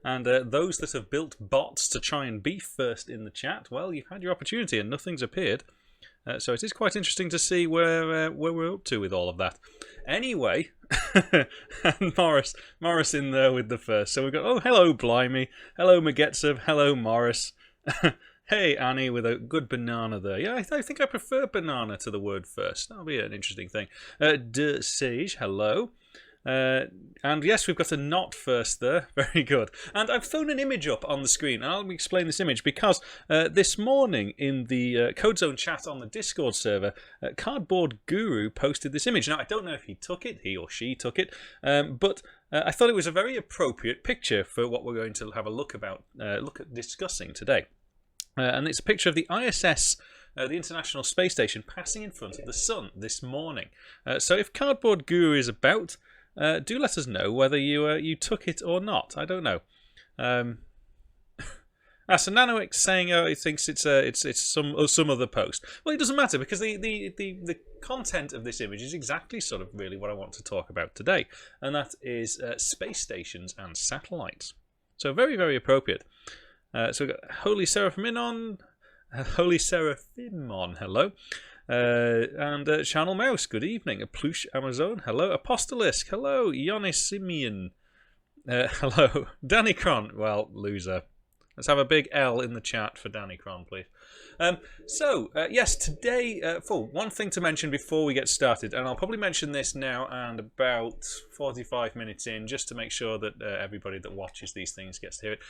And those that have built bots to try and be first in the chat, well, you've had your opportunity and nothing's appeared. So it is quite interesting to see where we're up to with all of that. Anyway, and Morris in there with the first. So we've got, oh, hello, Blimey. Hello, Magetsev. Hello, Morris. Hey, Annie, with a good banana there. Yeah, I think I prefer banana to the word first. That'll be an interesting thing. De Sage, hello. And yes, we've got a not first there. Very good. And I've thrown an image up on the screen, and I'll explain this image because this morning in the CodeZone chat on the Discord server, Cardboard Guru posted this image. Now, I don't know if he took it, he or she took it, but I thought it was a very appropriate picture for what we're going to have a look at discussing today. And it's a picture of the ISS, the International Space Station, passing in front of the sun this morning. So if Cardboard Guru is about, do let us know whether you took it or not. I don't know. So Nanoix saying he thinks it's some other post. Well, it doesn't matter because the content of this image is exactly sort of really what I want to talk about today, and that is space stations and satellites. So very, very appropriate. So we've got Holy Seraphimon, hello. And Channel Mouse, good evening. A Plush Amazon, hello. Apostolisk, hello. Yonis Simeon, hello. Danny Cron, well, loser. Let's have a big L in the chat for Danny Cron, please. Yes, today, one thing to mention before we get started, and I'll probably mention this now and about 45 minutes in, just to make sure that everybody that watches these things gets to hear it.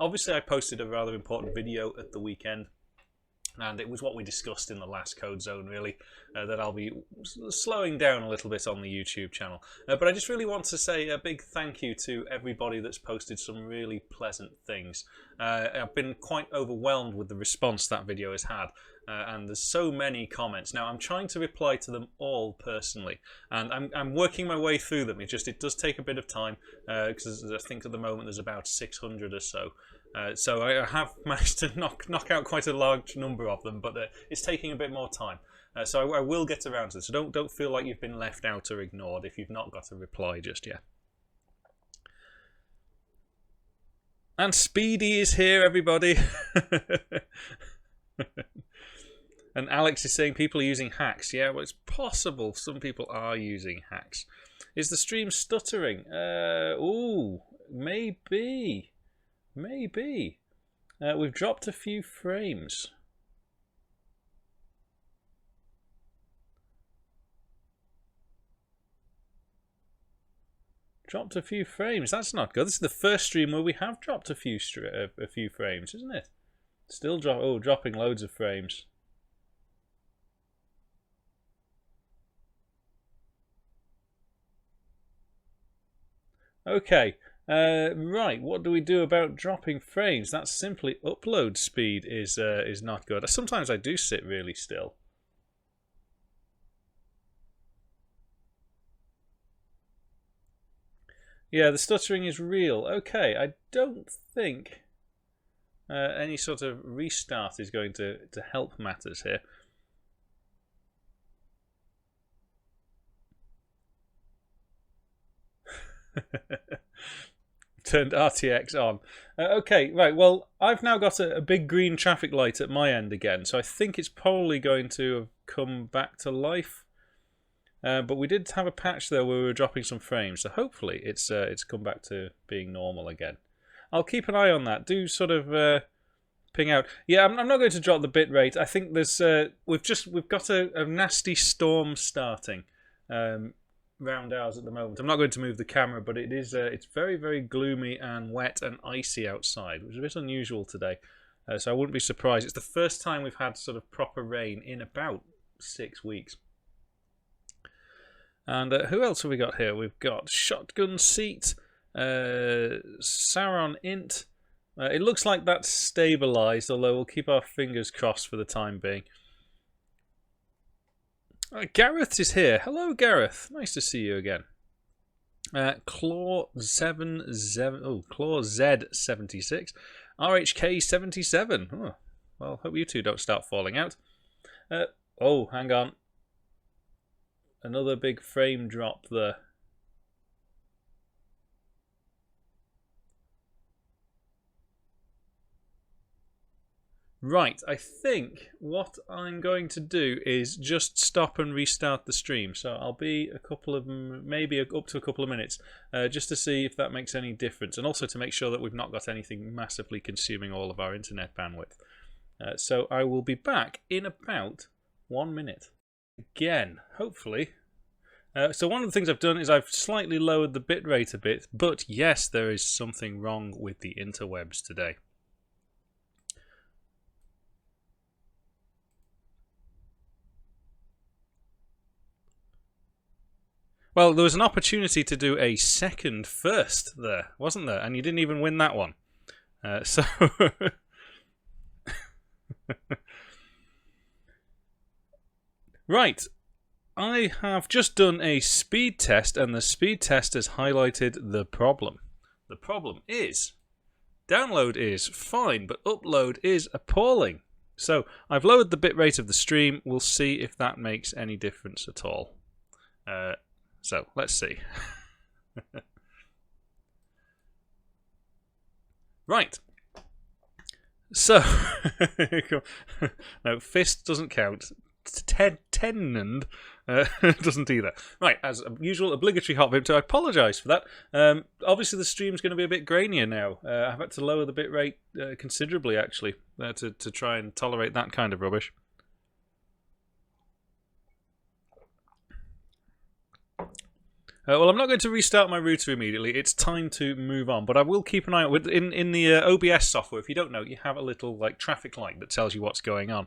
Obviously, I posted a rather important video at the weekend, and it was what we discussed in the last CodeZone, really, that I'll be slowing down a little bit on the YouTube channel. But I just really want to say a big thank you to everybody that's posted some really pleasant things. I've been quite overwhelmed with the response that video has had, and there's so many comments. Now, I'm trying to reply to them all personally, and I'm working my way through them. It does take a bit of time, because I think at the moment there's about 600 or so. So I have managed to knock out quite a large number of them, but it's taking a bit more time. So I will get around to this. So don't feel like you've been left out or ignored if you've not got a reply just yet. And Speedy is here, everybody. And Alex is saying people are using hacks. Yeah, well, it's possible some people are using hacks. Is the stream stuttering? Ooh, maybe. Maybe. We've dropped a few frames. Dropped a few frames. That's not good. This is the first stream where we have dropped a few frames, isn't it? Still dropping loads of frames. Okay. Right, what do we do about dropping frames? That's simply upload speed is not good. Sometimes I do sit really still. Yeah, the stuttering is real. Okay, I don't think any sort of restart is going to help matters here. Turned RTX on. Okay, right, well, I've now got a big green traffic light at my end again, so I think it's probably going to have come back to life. But we did have a patch there where we were dropping some frames, so hopefully it's come back to being normal again. I'll keep an eye on that. Do sort of ping out. Yeah, I'm not going to drop the bitrate. I think there's we've got a nasty storm starting. Round ours at the moment. I'm not going to move the camera, but it is it's very, very gloomy and wet and icy outside, which is a bit unusual today. So I wouldn't be surprised. It's the first time we've had sort of proper rain in about 6 weeks. And who else have we got here? We've got Shotgun Seat, Sauron Int. It looks like that's stabilised, although we'll keep our fingers crossed for the time being. Gareth is here. Hello, Gareth. Nice to see you again. Claw Z76, RHK 77. Oh, well, hope you two don't start falling out. Oh, hang on. Another big frame drop there. Right, I think what I'm going to do is just stop and restart the stream. So I'll be a couple of, maybe up to a couple of minutes, just to see if that makes any difference. And also to make sure that we've not got anything massively consuming all of our internet bandwidth. So I will be back in about 1 minute. Again, hopefully. So one of the things I've done is I've slightly lowered the bitrate a bit. But yes, there is something wrong with the interwebs today. Well, there was an opportunity to do a second first there, wasn't there? And you didn't even win that one. So... Right. I have just done a speed test, and the speed test has highlighted the problem. The problem is, download is fine, but upload is appalling. So I've lowered the bitrate of the stream. We'll see if that makes any difference at all. So let's see. Right. So, no, fist doesn't count. Tenand doesn't either. Right, as usual, obligatory hot vimto. I apologise for that. Obviously, the stream's going to be a bit grainier now. I've had to lower the bitrate considerably, actually, to try and tolerate that kind of rubbish. Well, I'm not going to restart my router immediately. It's time to move on, but I will keep an eye out. In the OBS software, if you don't know, you have a little like traffic light that tells you what's going on.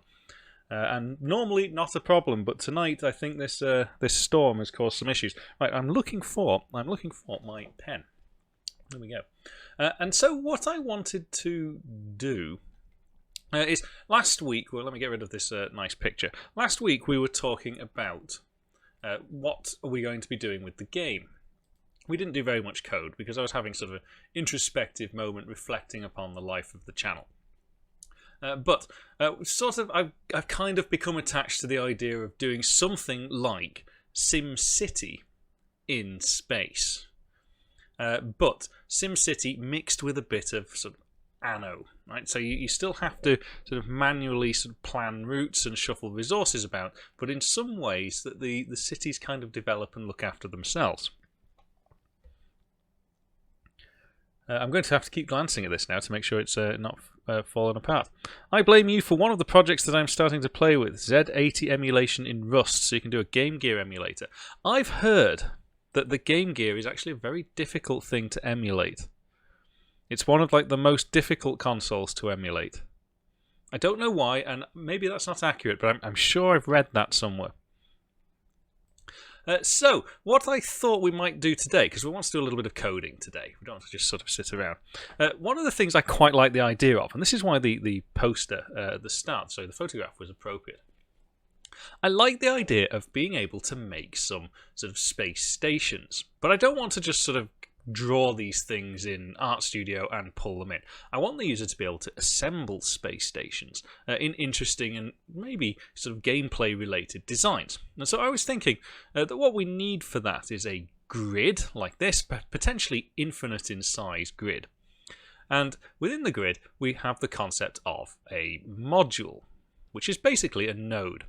And normally not a problem, but tonight I think this storm has caused some issues. Right, I'm looking for my pen. There we go. And so what I wanted to do is last week. Well, let me get rid of this nice picture. Last week we were talking about what are we going to be doing with the game. We didn't do very much code because I was having sort of an introspective moment reflecting upon the life of the channel. But I've kind of become attached to the idea of doing something like SimCity in space. But SimCity mixed with a bit of sort of Anno, right? So you still have to sort of manually sort of plan routes and shuffle resources about, but in some ways that the cities kind of develop and look after themselves. I'm going to have to keep glancing at this now to make sure it's not fallen apart. I blame you for one of the projects that I'm starting to play with, Z80 emulation in Rust, so you can do a Game Gear emulator. I've heard that the Game Gear is actually a very difficult thing to emulate. It's one of like the most difficult consoles to emulate. I don't know why, and maybe that's not accurate, but I'm sure I've read that somewhere. So, what I thought we might do today, because we want to do a little bit of coding today, we don't want to just sort of sit around. One of the things I quite like the idea of, and this is why the poster at the start, so the photograph was appropriate. I like the idea of being able to make some sort of space stations, but I don't want to just sort of draw these things in Art Studio and pull them in. I want the user to be able to assemble space stations in interesting and maybe sort of gameplay related designs. And so I was thinking that what we need for that is a grid like this, but potentially infinite in size grid. And within the grid we have the concept of a module, which is basically a node.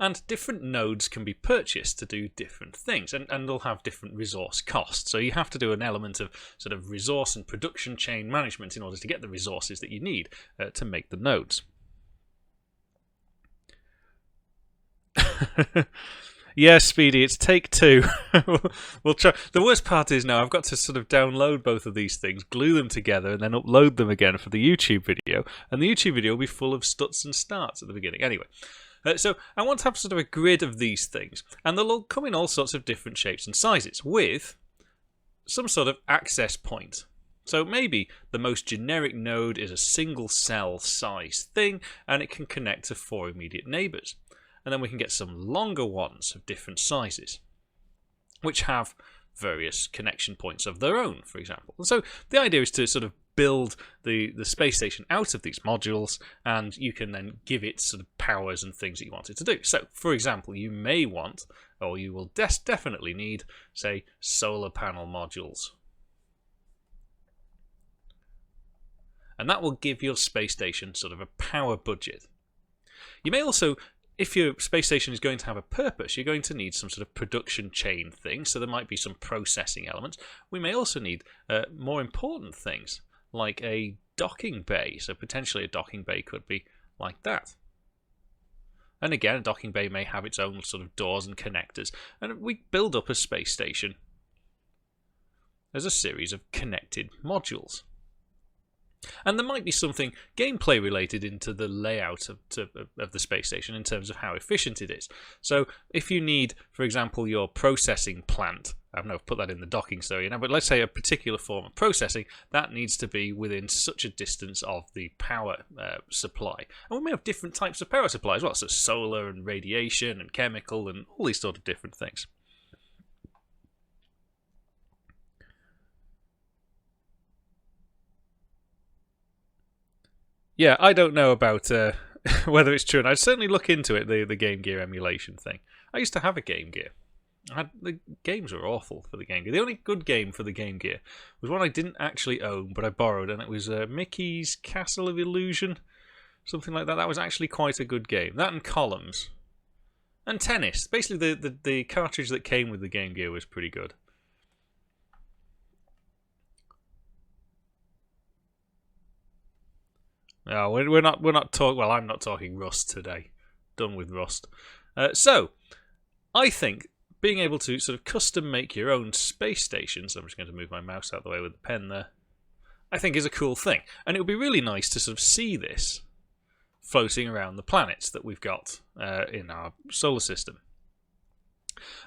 And different nodes can be purchased to do different things, and they'll have different resource costs. So you have to do an element of sort of resource and production chain management in order to get the resources that you need to make the nodes. Yes, Speedy, it's take two. We'll try. The worst part is now I've got to sort of download both of these things, glue them together, and then upload them again for the YouTube video. And the YouTube video will be full of stuts and starts at the beginning. Anyway. So I want to have sort of a grid of these things, and they'll all come in all sorts of different shapes and sizes, with some sort of access point. So maybe the most generic node is a single cell size thing, and it can connect to 4 immediate neighbours. And then we can get some longer ones of different sizes, which have various connection points of their own, for example. And so the idea is to sort of build the space station out of these modules, and you can then give it sort of powers and things that you want it to do. So, for example, you may want, or you will definitely need, say, solar panel modules. And that will give your space station sort of a power budget. You may also, if your space station is going to have a purpose, you're going to need some sort of production chain thing, so there might be some processing elements. We may also need more important things, like a docking bay. So potentially a docking bay could be like that. And again, a docking bay may have its own sort of doors and connectors. And we build up a space station as a series of connected modules. And there might be something gameplay related into the layout of the space station in terms of how efficient it is. So if you need, for example, your processing plant, I don't know, put that in the docking area now, but let's say a particular form of processing, that needs to be within such a distance of the power supply. And we may have different types of power supply as well, so solar and radiation and chemical and all these sort of different things. Yeah, I don't know about whether it's true, and I'd certainly look into it, the Game Gear emulation thing. I used to have a Game Gear. The games were awful for the Game Gear. The only good game for the Game Gear was one I didn't actually own, but I borrowed, and it was Mickey's Castle of Illusion, something like that. That was actually quite a good game. That and Columns. And Tennis. Basically, the cartridge that came with the Game Gear was pretty good. No, we're not talking. Well, I'm not talking Rust today. Done with Rust. So, I think being able to sort of custom make your own space stations. I'm just going to move my mouse out of the way with the pen there. I think is a cool thing, and it would be really nice to sort of see this floating around the planets that we've got in our solar system.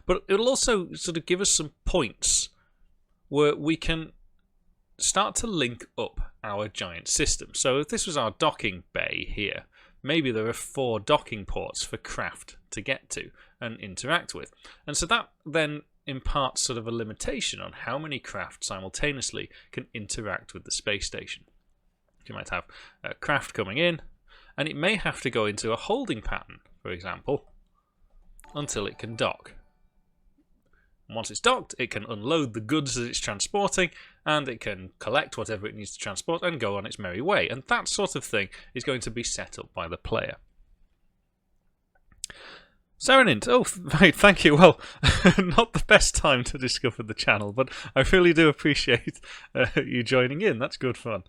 But it'll also sort of give us some points where we can start to link up our giant system. So if this was our docking bay here, maybe there are 4 docking ports for craft to get to and interact with. And so that then imparts sort of a limitation on how many craft simultaneously can interact with the space station. You might have a craft coming in, and it may have to go into a holding pattern, for example, until it can dock. Once it's docked, it can unload the goods that it's transporting, and it can collect whatever it needs to transport and go on its merry way. And that sort of thing is going to be set up by the player. Serenint, oh, right, thank you. Well, not the best time to discover the channel, but I really do appreciate you joining in. That's good fun.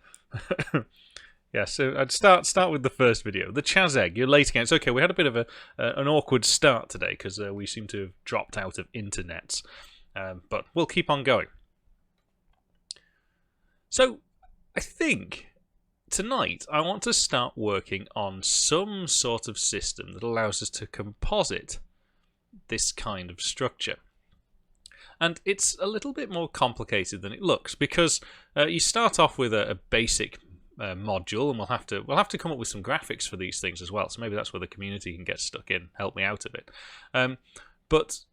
Yeah, so I'd start with the first video. The Chaz Egg, you're late again. It's okay, we had a bit of an awkward start today because we seem to have dropped out of internets. But we'll keep on going. So, I think tonight I want to start working on some sort of system that allows us to composite this kind of structure. And it's a little bit more complicated than it looks because you start off with a basic module, and we'll have to come up with some graphics for these things as well. So maybe that's where the community can get stuck in, help me out a bit. But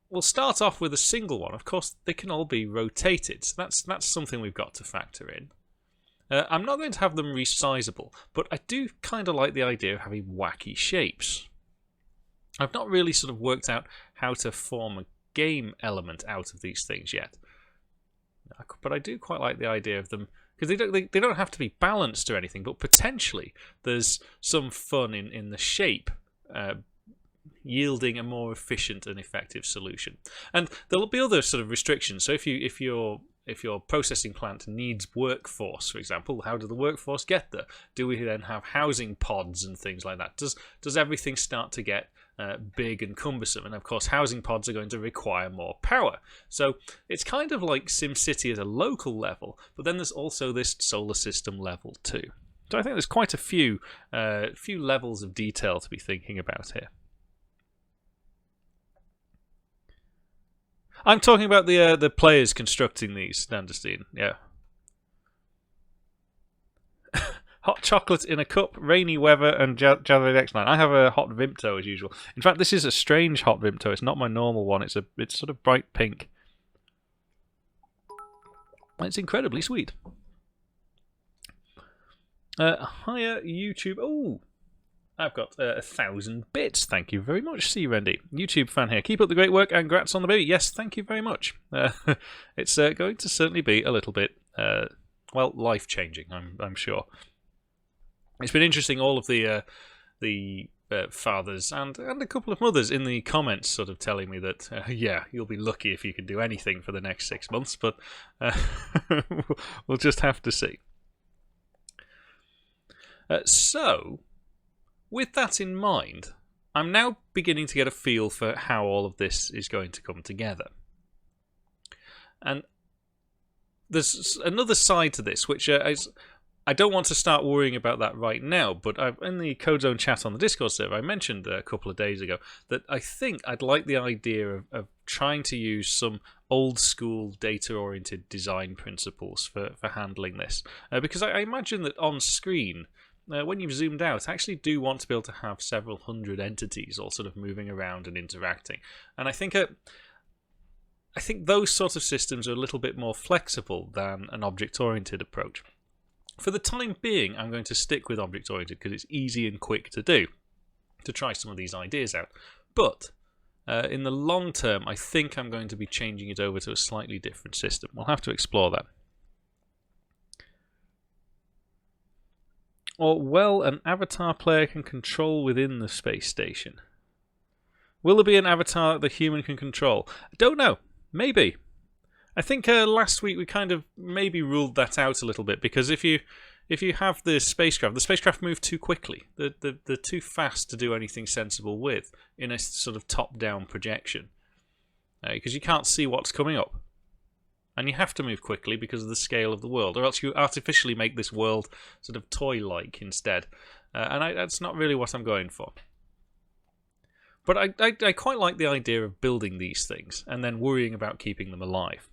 we'll start off with a single one. Of course, they can all be rotated. So that's something we've got to factor in. I'm not going to have them resizable, but I do kind of like the idea of having wacky shapes. I've not really sort of worked out how to form a game element out of these things yet, but I do quite like the idea of them. Because they don't have to be balanced or anything, but potentially there's some fun in the shape yielding a more efficient and effective solution. And there'll be other sort of restrictions. So if your processing plant needs workforce, for example, how do the workforce get there? Do we then have housing pods and things like that? Does everything start to get big and cumbersome? And of course, housing pods are going to require more power. So it's kind of like SimCity at a local level, but then there's also this solar system level too. So I think there's quite a few levels of detail to be thinking about here. I'm talking about the players constructing these, Nanderstein. Yeah. Hot chocolate in a cup, rainy weather, and Jazzard X9. I have a hot Vimto as usual. In fact, this is a strange hot Vimto. It's not my normal one. It's sort of bright pink. It's incredibly sweet. Hiya, YouTube. Oh, I've got 1,000 bits. Thank you very much, C. Rendy. YouTube fan here. Keep up the great work and congrats on the baby. Yes, thank you very much. It's going to certainly be a little bit well, life-changing, I'm sure. It's been interesting, all of the fathers and a couple of mothers in the comments sort of telling me that, yeah, you'll be lucky if you can do anything for the next 6 months, but we'll just have to see. So, with that in mind, I'm now beginning to get a feel for how all of this is going to come together. And there's another side to this, which I don't want to start worrying about that right now, but in the CodeZone chat on the Discord server, I mentioned a couple of days ago that I think I'd like the idea of trying to use some old-school data-oriented design principles for handling this. Because I imagine that on screen, when you've zoomed out, I actually do want to be able to have several hundred entities all sort of moving around and interacting. And I think those sort of systems are a little bit more flexible than an object-oriented approach. For the time being, I'm going to stick with object-oriented because it's easy and quick to do, to try some of these ideas out. But in the long term, I think I'm going to be changing it over to a slightly different system. We'll have to explore that. Or, well, an avatar player can control within the space station. Will there be an avatar the human can control? I don't know. Maybe. I think last week we kind of maybe ruled that out a little bit, because if you have the spacecraft move too quickly. They're too fast to do anything sensible with in a sort of top-down projection. Because you can't see what's coming up. And you have to move quickly because of the scale of the world, or else you artificially make this world sort of toy-like instead. And that's not really what I'm going for. But I quite like the idea of building these things and then worrying about keeping them alive.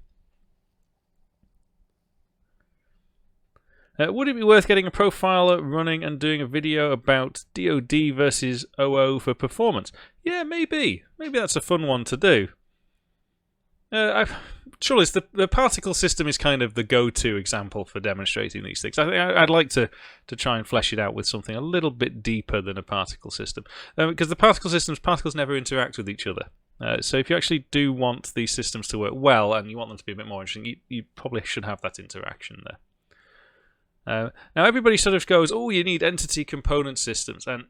Would it be worth getting a profiler running and doing a video about DoD versus OO for performance? Yeah, maybe. Maybe that's a fun one to do. Surely the particle system is kind of the go-to example for demonstrating these things. I think I'd like to try and flesh it out with something a little bit deeper than a particle system. Because the particles never interact with each other. So if you actually do want these systems to work well and you want them to be a bit more interesting, you probably should have that interaction there. Now everybody sort of goes, oh, you need entity component systems, and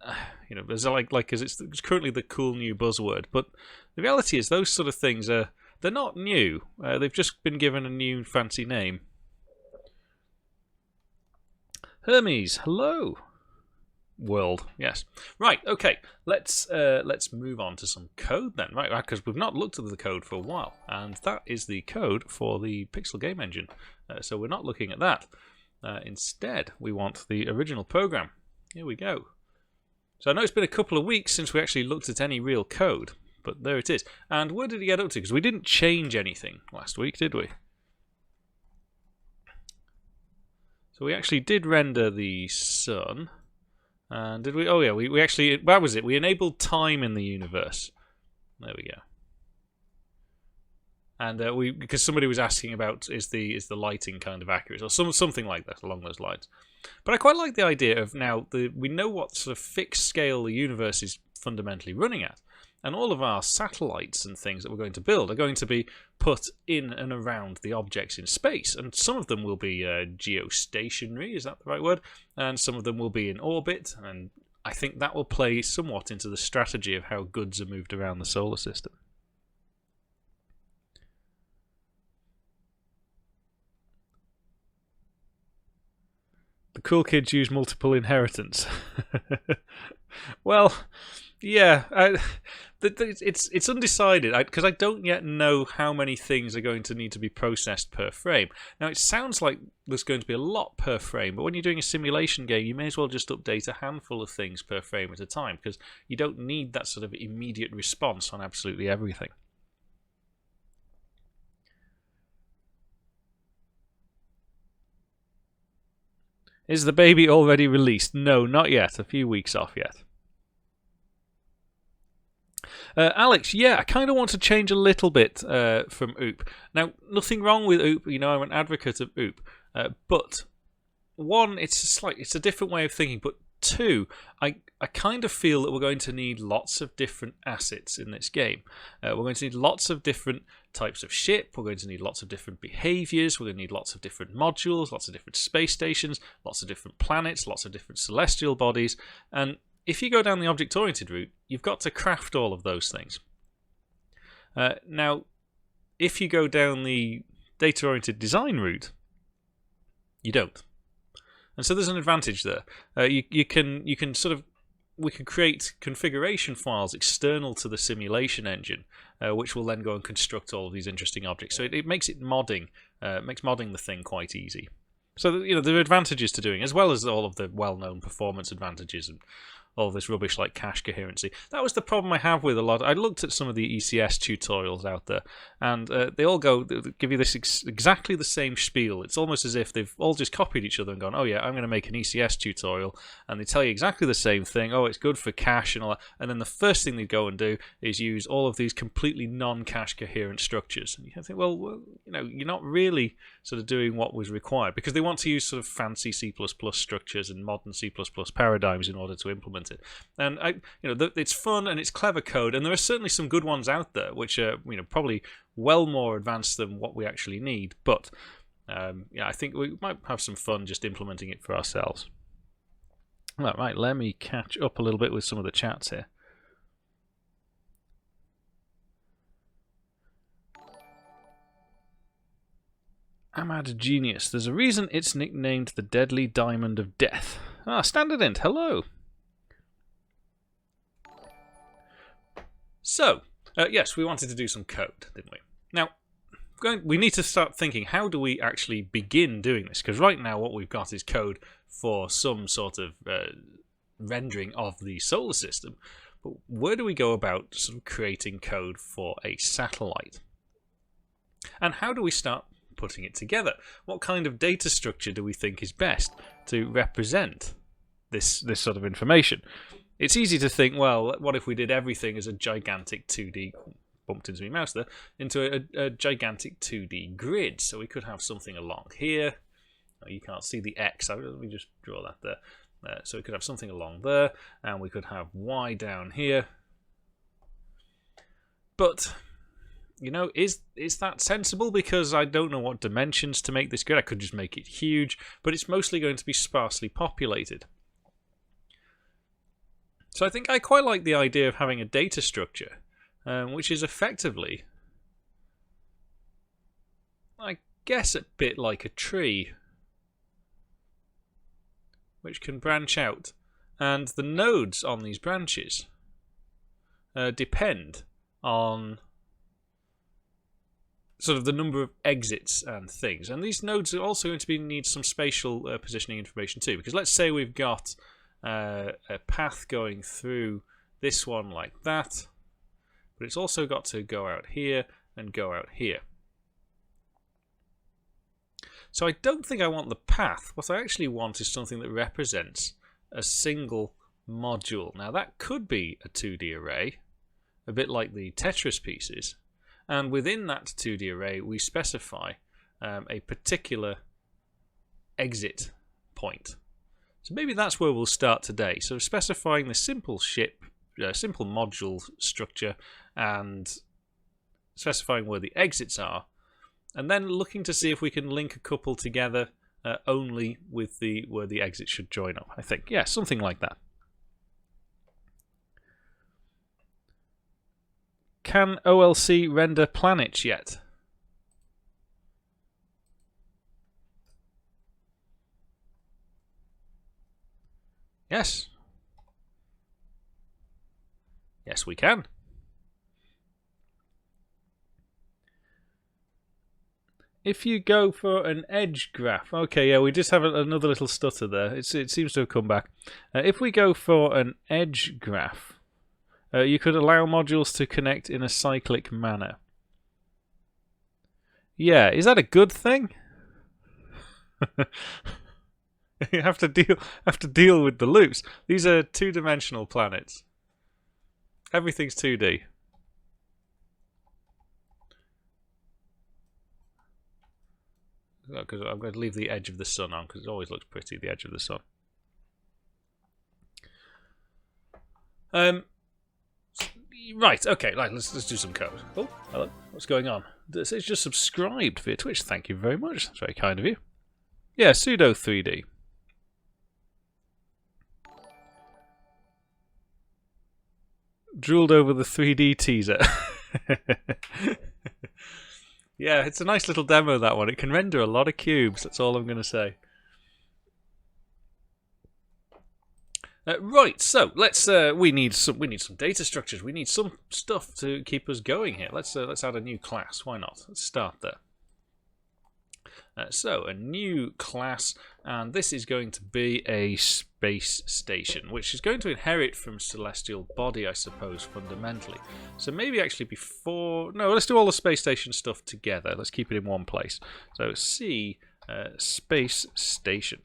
there's because it's currently the cool new buzzword. But the reality is those sort of things they're not new. They've just been given a new fancy name. Hermes, hello. World, yes. Right, okay. Let's move on to some code then, right? Because we've not looked at the code for a while, and that is the code for the Pixel game engine. So we're not looking at that. Instead, we want the original program. Here we go. So I know it's been a couple of weeks since we actually looked at any real code, but there it is. And where did it get up to? Because we didn't change anything last week, did we? So we actually did render the sun. And did we? Oh yeah, we actually, that was it. We enabled time in the universe. There we go. And because somebody was asking about is the lighting kind of accurate or something like that along those lines. But I quite like the idea of now we know what sort of fixed scale the universe is fundamentally running at, and all of our satellites and things that we're going to build are going to be put in and around the objects in space, and some of them will be geostationary, is that the right word? And some of them will be in orbit, and I think that will play somewhat into the strategy of how goods are moved around the solar system. The cool kids use multiple inheritance. Well, yeah, it's undecided because I don't yet know how many things are going to need to be processed per frame. Now, it sounds like there's going to be a lot per frame, but when you're doing a simulation game, you may as well just update a handful of things per frame at a time because you don't need that sort of immediate response on absolutely everything. Is the baby already released? No, not yet. A few weeks off yet. Alex, yeah, I kind of want to change a little bit from OOP. Now, nothing wrong with OOP. I'm an advocate of OOP. But one, it's a different way of thinking. But 2, I kind of feel that we're going to need lots of different assets in this game. We're going to need lots of different types of ship, we're going to need lots of different behaviors, we're going to need lots of different modules, lots of different space stations, lots of different planets, lots of different celestial bodies, and if you go down the object-oriented route, you've got to craft all of those things. Now, if you go down the data-oriented design route, you don't. And so there's an advantage there. We can create configuration files external to the simulation engine, which will then go and construct all of these interesting objects. So it makes it modding, makes modding the thing quite easy. So there are advantages to doing, as well as all of the well-known performance advantages and all this rubbish like cache coherency. That was the problem I have with a lot. I looked at some of the ECS tutorials out there, and they all give you this exactly the same spiel. It's almost as if they've all just copied each other and gone, oh yeah, I'm going to make an ECS tutorial, and they tell you exactly the same thing. Oh, it's good for cache and all that. And then the first thing they go and do is use all of these completely non-cache coherent structures. And you think, well, you're not really sort of doing what was required, because they want to use sort of fancy C++ structures and modern C++ paradigms in order to implement it. And it's fun and it's clever code, and there are certainly some good ones out there which are probably well more advanced than what we actually need. But I think we might have some fun just implementing it for ourselves. Right, let me catch up a little bit with some of the chats here. Amad Genius. There's a reason it's nicknamed the Deadly Diamond of Death. Standard Int, hello. So, yes, we wanted to do some code, didn't we? Now, we need to start thinking, how do we actually begin doing this? Because right now what we've got is code for some sort of rendering of the solar system. But where do we go about sort of creating code for a satellite? And how do we start putting it together? What kind of data structure do we think is best to represent this sort of information? It's easy to think, well, what if we did everything as a gigantic 2D, bumped into my mouse there, into a gigantic 2D grid? So we could have something along here. You can't see the X, let me just draw that there. So we could have something along there, and we could have Y down here. But is that sensible? Because I don't know what dimensions to make this grid. I could just make it huge, but it's mostly going to be sparsely populated. So I think I quite like the idea of having a data structure, which is effectively, I guess, a bit like a tree, which can branch out. And the nodes on these branches depend on sort of the number of exits and things. And these nodes are also going to need some spatial positioning information too, because let's say we've got a path going through this one like that, but it's also got to go out here and go out here. So I don't think I want the path. What I actually want is something that represents a single module. Now that could be a 2D array, a bit like the Tetris pieces, and within that 2D array we specify a particular exit point. So maybe that's where we'll start today. So specifying the simple simple module structure, and specifying where the exits are, and then looking to see if we can link a couple together only with where the exits should join up. I think, yeah, something like that. Can OLC render planets yet? Yes. Yes, we can. If you go for an edge graph, okay, yeah, we just have another little stutter there. It seems to have come back. If we go for an edge graph, you could allow modules to connect in a cyclic manner. Yeah, is that a good thing? You have to deal with the loops. These are two-dimensional planets. Everything's 2D. Because I'm going to leave the edge of the sun on, because it always looks pretty, the edge of the sun. Right, okay, right, let's do some code. Oh, hello, what's going on? This is just subscribed via Twitch. Thank you very much. That's very kind of you. Yeah, sudo 3D. Drooled over the 3D teaser. Yeah, it's a nice little demo, that one. It can render a lot of cubes, that's all I'm going to say. Right, so let's. We need some data structures. We need some stuff to keep us going here. Let's add a new class. Why not? Let's start there. So a new class, and this is going to be a space station, which is going to inherit from celestial body, I suppose, fundamentally. So maybe actually before. No, let's do all the space station stuff together. Let's keep it in one place. So C space station.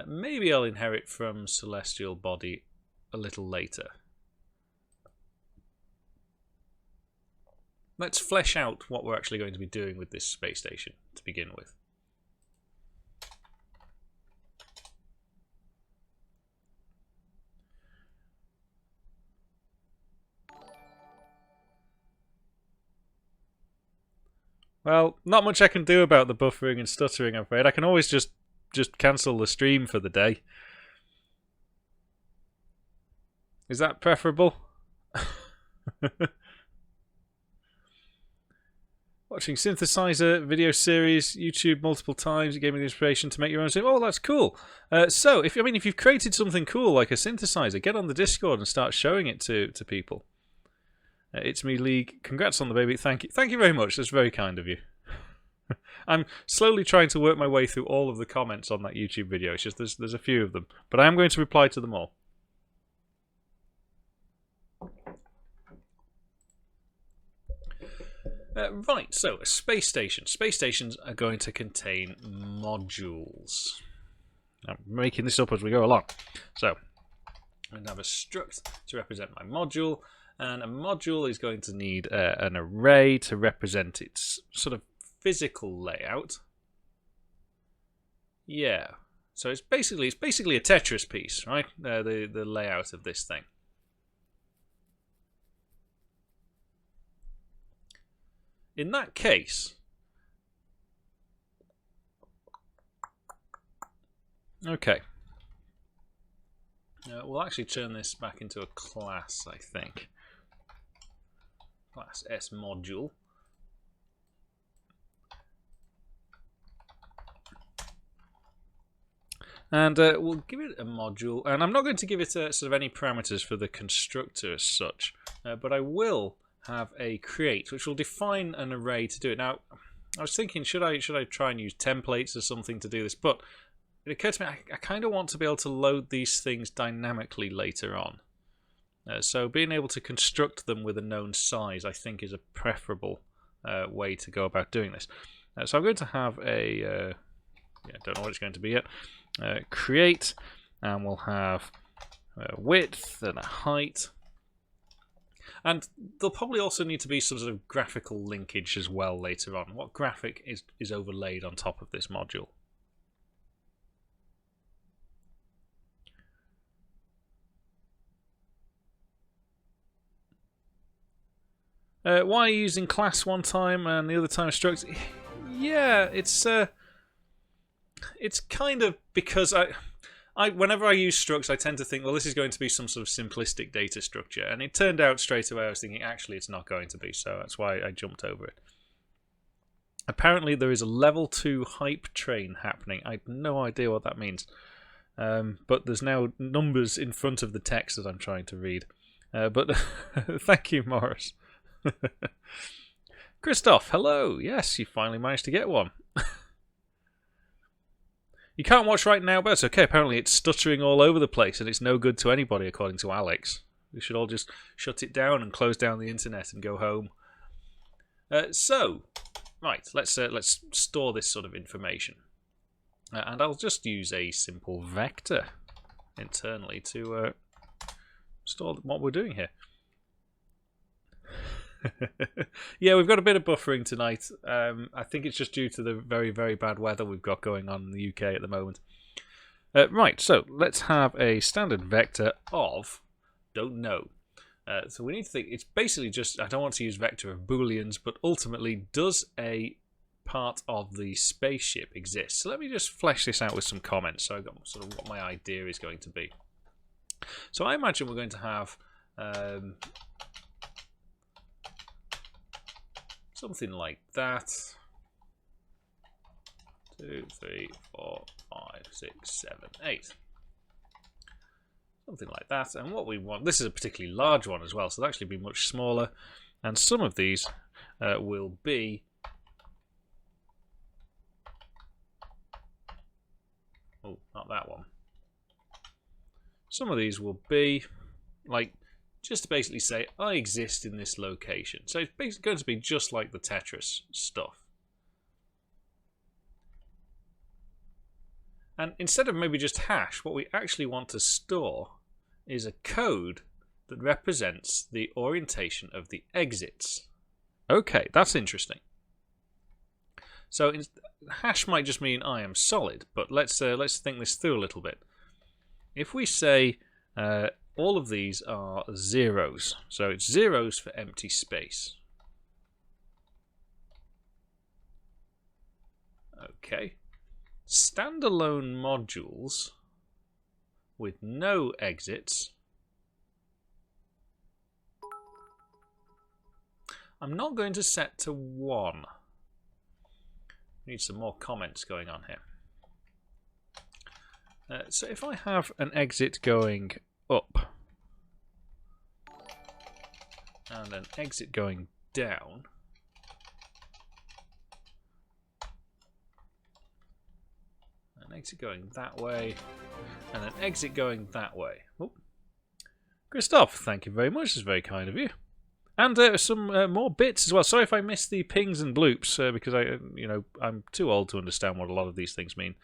Maybe I'll inherit from celestial body a little later. Let's flesh out what we're actually going to be doing with this space station to begin with. Well, not much I can do about the buffering and stuttering, I'm afraid. I can always just cancel the stream for the day. Is that preferable? Watching synthesizer video series, YouTube multiple times, it gave me the inspiration to make your own. Oh, that's cool. So, if you've created something cool like a synthesizer, get on the Discord and start showing it to people. It's me, League. Congrats on the baby. Thank you very much. That's very kind of you. I'm slowly trying to work my way through all of the comments on that YouTube video. It's just there's a few of them, but I am going to reply to them all. Right, so a space station. Space stations are going to contain modules. I'm making this up as we go along. So I'm going to have a struct to represent my module, and a module is going to need an array to represent its sort of physical layout. Yeah, so it's basically a Tetris piece, right? The layout of this thing. In that case, okay, we'll actually turn this back into a class, I think. Class S module. And we'll give it a module, and I'm not going to give it sort of any parameters for the constructor as such, but I will have a create, which will define an array to do it. Now, I was thinking, should I try and use templates or something to do this? But it occurred to me, I kind of want to be able to load these things dynamically later on. So being able to construct them with a known size, I think, is a preferable way to go about doing this. So I'm going to have a, don't know what it's going to be yet, create, and we'll have a width and a height. And there'll probably also need to be some sort of graphical linkage as well later on. What graphic is overlaid on top of this module? Why are you using class one time and the other time struct? Yeah, it's kind of because whenever I use structs, I tend to think, well, this is going to be some sort of simplistic data structure. And it turned out straight away I was thinking, actually, it's not going to be. So that's why I jumped over it. Apparently, there is a level 2 hype train happening. I have no idea what that means. But there's now numbers in front of the text that I'm trying to read. But thank you, Morris. Christoph, hello. Yes, you finally managed to get one. You can't watch right now, but it's okay. Apparently it's stuttering all over the place and it's no good to anybody, according to Alex. We should all just shut it down and close down the internet and go home. So, right, let's store this sort of information. And I'll just use a simple vector internally to store what we're doing here. Yeah, we've got a bit of buffering tonight. I think it's just due to the very, very bad weather we've got going on in the UK at the moment. Right, so let's have a standard vector of don't know. So we need to think, it's basically just, I don't want to use vector of booleans, but ultimately, does a part of the spaceship exist? So let me just flesh this out with some comments, so I've got sort of what my idea is going to be. So I imagine we're going to have something like that. 2, 3, 4, 5, 6, 7, 8. Something like that. And what we want, this is a particularly large one as well, so it'll actually be much smaller. And some of these will be... Oh, not that one. Some of these will be like, just to basically say, I exist in this location. So it's basically going to be just like the Tetris stuff. And instead of maybe just hash, what we actually want to store is a code that represents the orientation of the exits. Okay, that's interesting. So hash might just mean I am solid, but let's think this through a little bit. If we say all of these are zeros, so it's zeros for empty space. Okay. Standalone modules with no exits. I'm not going to set to 1. Need some more comments going on here. So if I have an exit going up and an exit going down, an exit going that way, and an exit going that way. Oh. Christoph, thank you very much. It's very kind of you. And some more bits as well. Sorry if I missed the pings and bloops because I'm too old to understand what a lot of these things mean.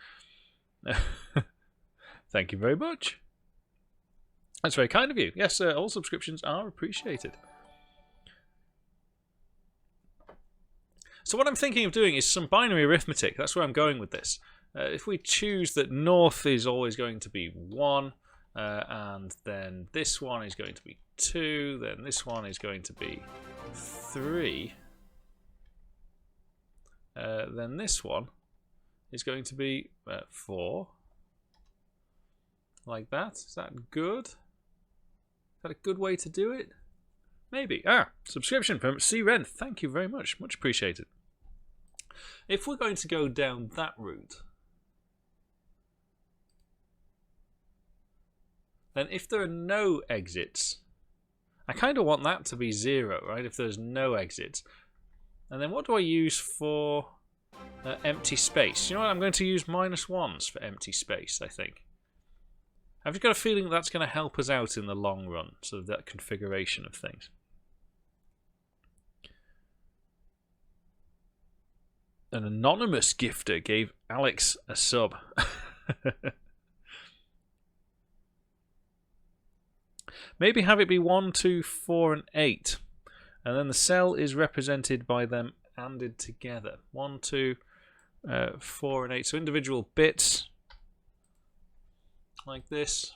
Thank you very much. That's very kind of you. Yes, all subscriptions are appreciated. So what I'm thinking of doing is some binary arithmetic. That's where I'm going with this. If we choose that north is always going to be 1, and then this one is going to be 2, then this one is going to be 3, then this one is going to be 4. Like that. Is that good? Is that a good way to do it? Maybe. Subscription from C Ren. Thank you very much. Much appreciated. If we're going to go down that route, then if there are no exits, I kind of want that to be 0, right? If there's no exits. And then what do I use for empty space? You know what? I'm going to use -1s for empty space, I think. I've just got a feeling that's going to help us out in the long run, sort of that configuration of things. An anonymous gifter gave Alex a sub. Maybe have it be 1, 2, 4, and 8. And then the cell is represented by them ANDed together. 1, 2, 4, and 8. So individual bits. Like this.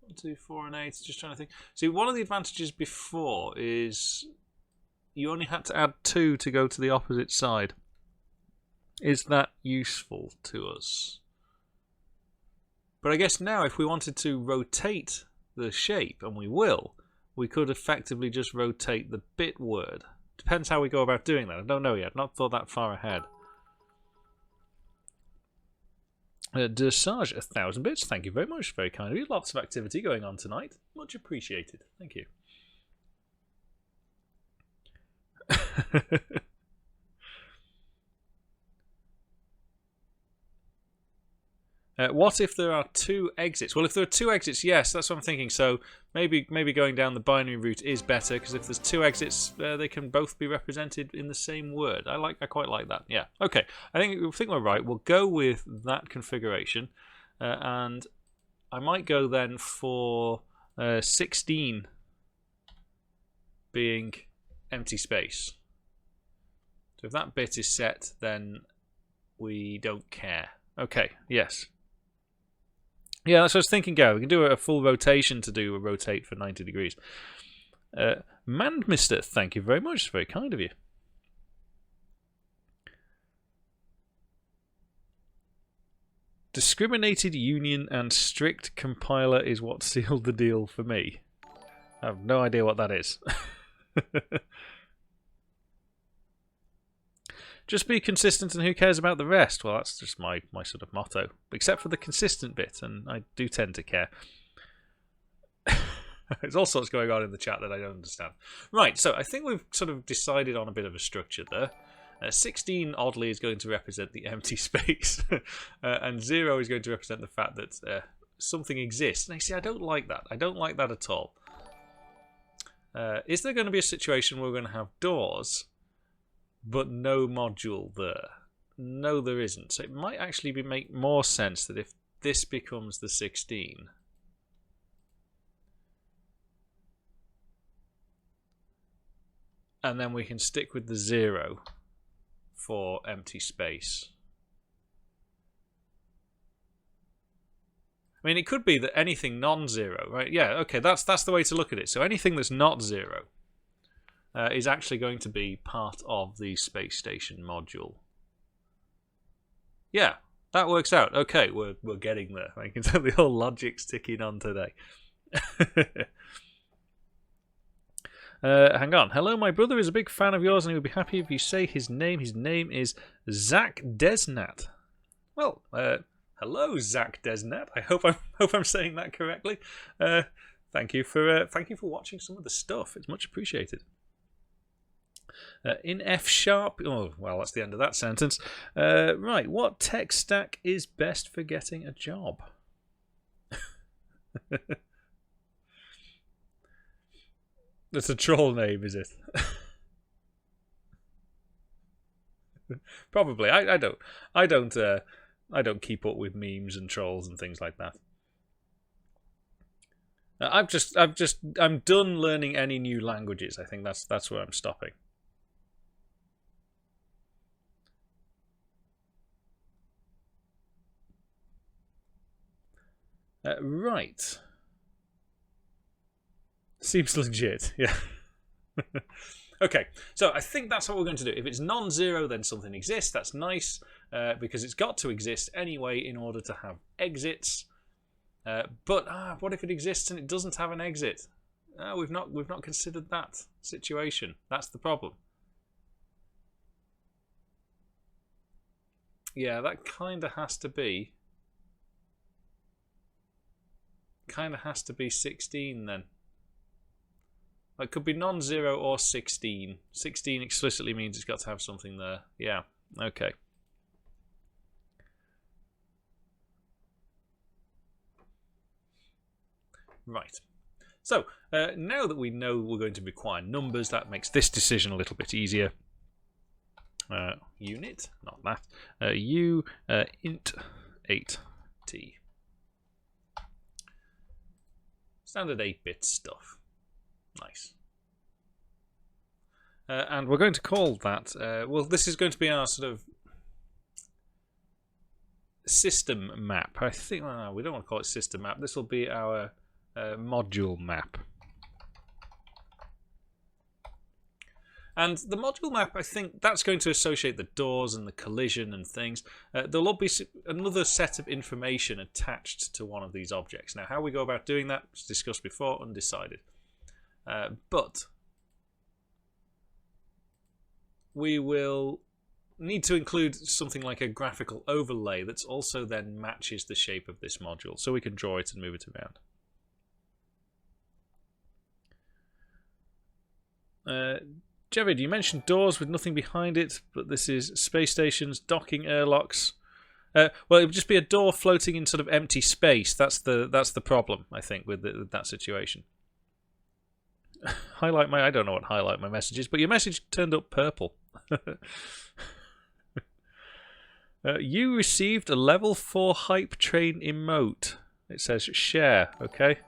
1, 2, 4, and 8. Just trying to think. See, one of the advantages before is you only had to add 2 to go to the opposite side. Is that useful to us? But I guess now if we wanted to rotate the shape, and we will, we could effectively just rotate the bit word. Depends how we go about doing that. I don't know yet. Not thought that far ahead. Desage, 1,000 bits. Thank you very much. Very kind of you. Lots of activity going on tonight. Much appreciated. Thank you. What if there are 2 exits? Well, if there are 2 exits, yes, that's what I'm thinking. So maybe going down the binary route is better because if there's 2 exits, they can both be represented in the same word. I quite like that. Yeah. Okay. I think we're right. We'll go with that configuration, and I might go then for 16 being empty space. So if that bit is set, then we don't care. Okay. Yes. Yeah, that's what I was thinking, Gary. We can do a full rotation to do a rotate for 90 degrees. Mandmister, thank you very much. It's very kind of you. Discriminated union and strict compiler is what sealed the deal for me. I have no idea what that is. Just be consistent and who cares about the rest? Well, that's just my sort of motto. Except for the consistent bit, and I do tend to care. There's all sorts going on in the chat that I don't understand. Right, so I think we've sort of decided on a bit of a structure there. 16, oddly, is going to represent the empty space. And 0 is going to represent the fact that something exists. And you see, I don't like that. I don't like that at all. Is there going to be a situation where we're going to have doors, but no module there? No, there isn't. So it might actually make more sense that if this becomes the 16... and then we can stick with the 0 for empty space. I mean, it could be that anything non-zero, right? Yeah, okay, that's the way to look at it. So anything that's not 0 is actually going to be part of the space station module. Yeah, that works out. Okay, we're getting there. I can tell the whole logic's ticking on today. Hang on. Hello, my brother is a big fan of yours and he would be happy if you say his name. His name is Zach Desnat. Well, hello, Zach Desnat. I hope I'm saying that correctly. Thank you for watching some of the stuff. It's much appreciated. In F sharp. Oh, well, that's the end of that sentence. Right. What tech stack is best for getting a job? That's a troll name, is it? Probably. I don't keep up with memes and trolls and things like that. I'm done learning any new languages. I think that's where I'm stopping. Right. Seems legit, yeah. Okay, so I think that's what we're going to do. If it's non-zero, then something exists. That's nice, because it's got to exist anyway in order to have exits. But what if it exists and it doesn't have an exit? We've not considered that situation. That's the problem. Yeah, that kind of has to be. Kind of has to be 16 then. It could be non-zero or 16. 16 explicitly means it's got to have something there. Yeah, okay. Right. So, now that we know we're going to require numbers, that makes this decision a little bit easier. Unit, not that. int 8t. Standard 8-bit stuff. Nice. And we're going to call that, well, this is going to be our sort of system map. I think, we don't want to call it system map. This will be our module map. And the module map, I think that's going to associate the doors and the collision and things. There'll be another set of information attached to one of these objects. Now, how we go about doing that was discussed before, undecided. But we will need to include something like a graphical overlay that's also then matches the shape of this module, so we can draw it and move it around. Javid, you mentioned doors with nothing behind it, but this is space stations, docking airlocks. Well, it would just be a door floating in sort of empty space. That's the problem, I think, with that situation. Highlight my... I don't know what highlight my message is, but your message turned up purple. You received a level 4 hype train emote. It says share, okay?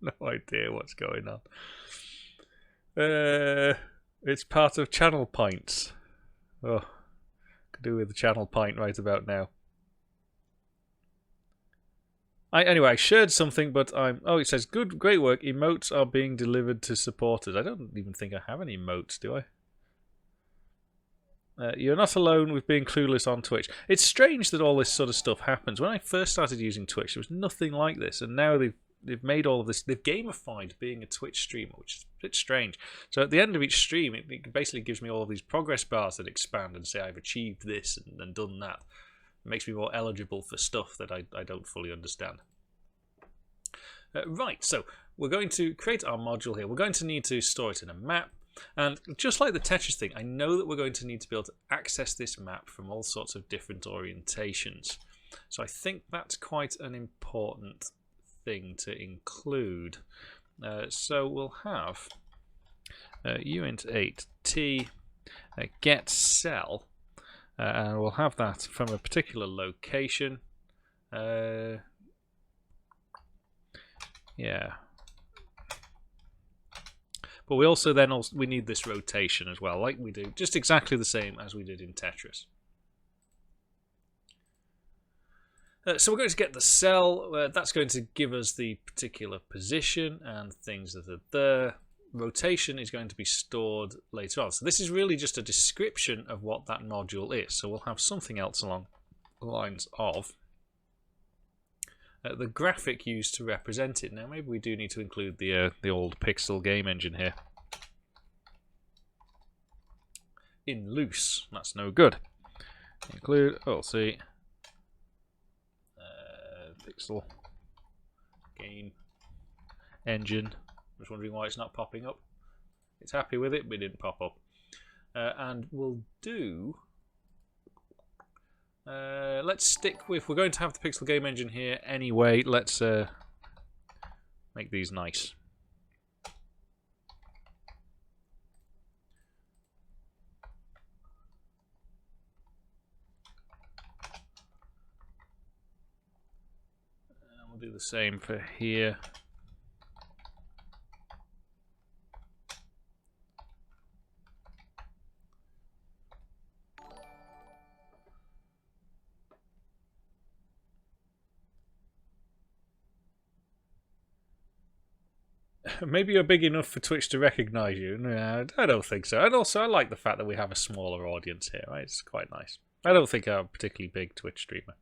No idea what's going on. It's part of channel points. Oh, Could do with the channel pint right about now. Anyway, I shared something, but I'm... Oh, it says, great work. Emotes are being delivered to supporters. I don't even think I have any emotes, do I? You're not alone with being clueless on Twitch. It's strange that all this sort of stuff happens. When I first started using Twitch, there was nothing like this, and now they've made all of this. They've gamified being a Twitch streamer, which is a bit strange. So at the end of each stream, it basically gives me all of these progress bars that expand and say I've achieved this and done that. It makes me more eligible for stuff that I don't fully understand. Right, so we're going to create our module here. We're going to need to store it in a map. And just like the Tetris thing, I know that we're going to need to be able to access this map from all sorts of different orientations. So I think that's quite an important thing to include. So we'll have uint8t get cell, and we'll have that from a particular location. Yeah. But we also then we need this rotation as well, like we do, just exactly the same as we did in Tetris. So we're going to get the cell. That's going to give us the particular position and things that are there. Rotation is going to be stored later on. So this is really just a description of what that module is. So we'll have something else along the lines of the graphic used to represent it. Now maybe we do need to include the old pixel game engine here. In loose, that's no good. Include OLC pixel game engine. I'm just wondering why it's not popping up. It's happy with it, but it didn't pop up. And we'll do... let's stick with... We're going to have the pixel game engine here anyway. Let's make these nice. And we'll do the same for here. Maybe you're big enough for Twitch to recognise you. No, I don't think so. And also, I like the fact that we have a smaller audience here. Right? It's quite nice. I don't think I'm a particularly big Twitch streamer.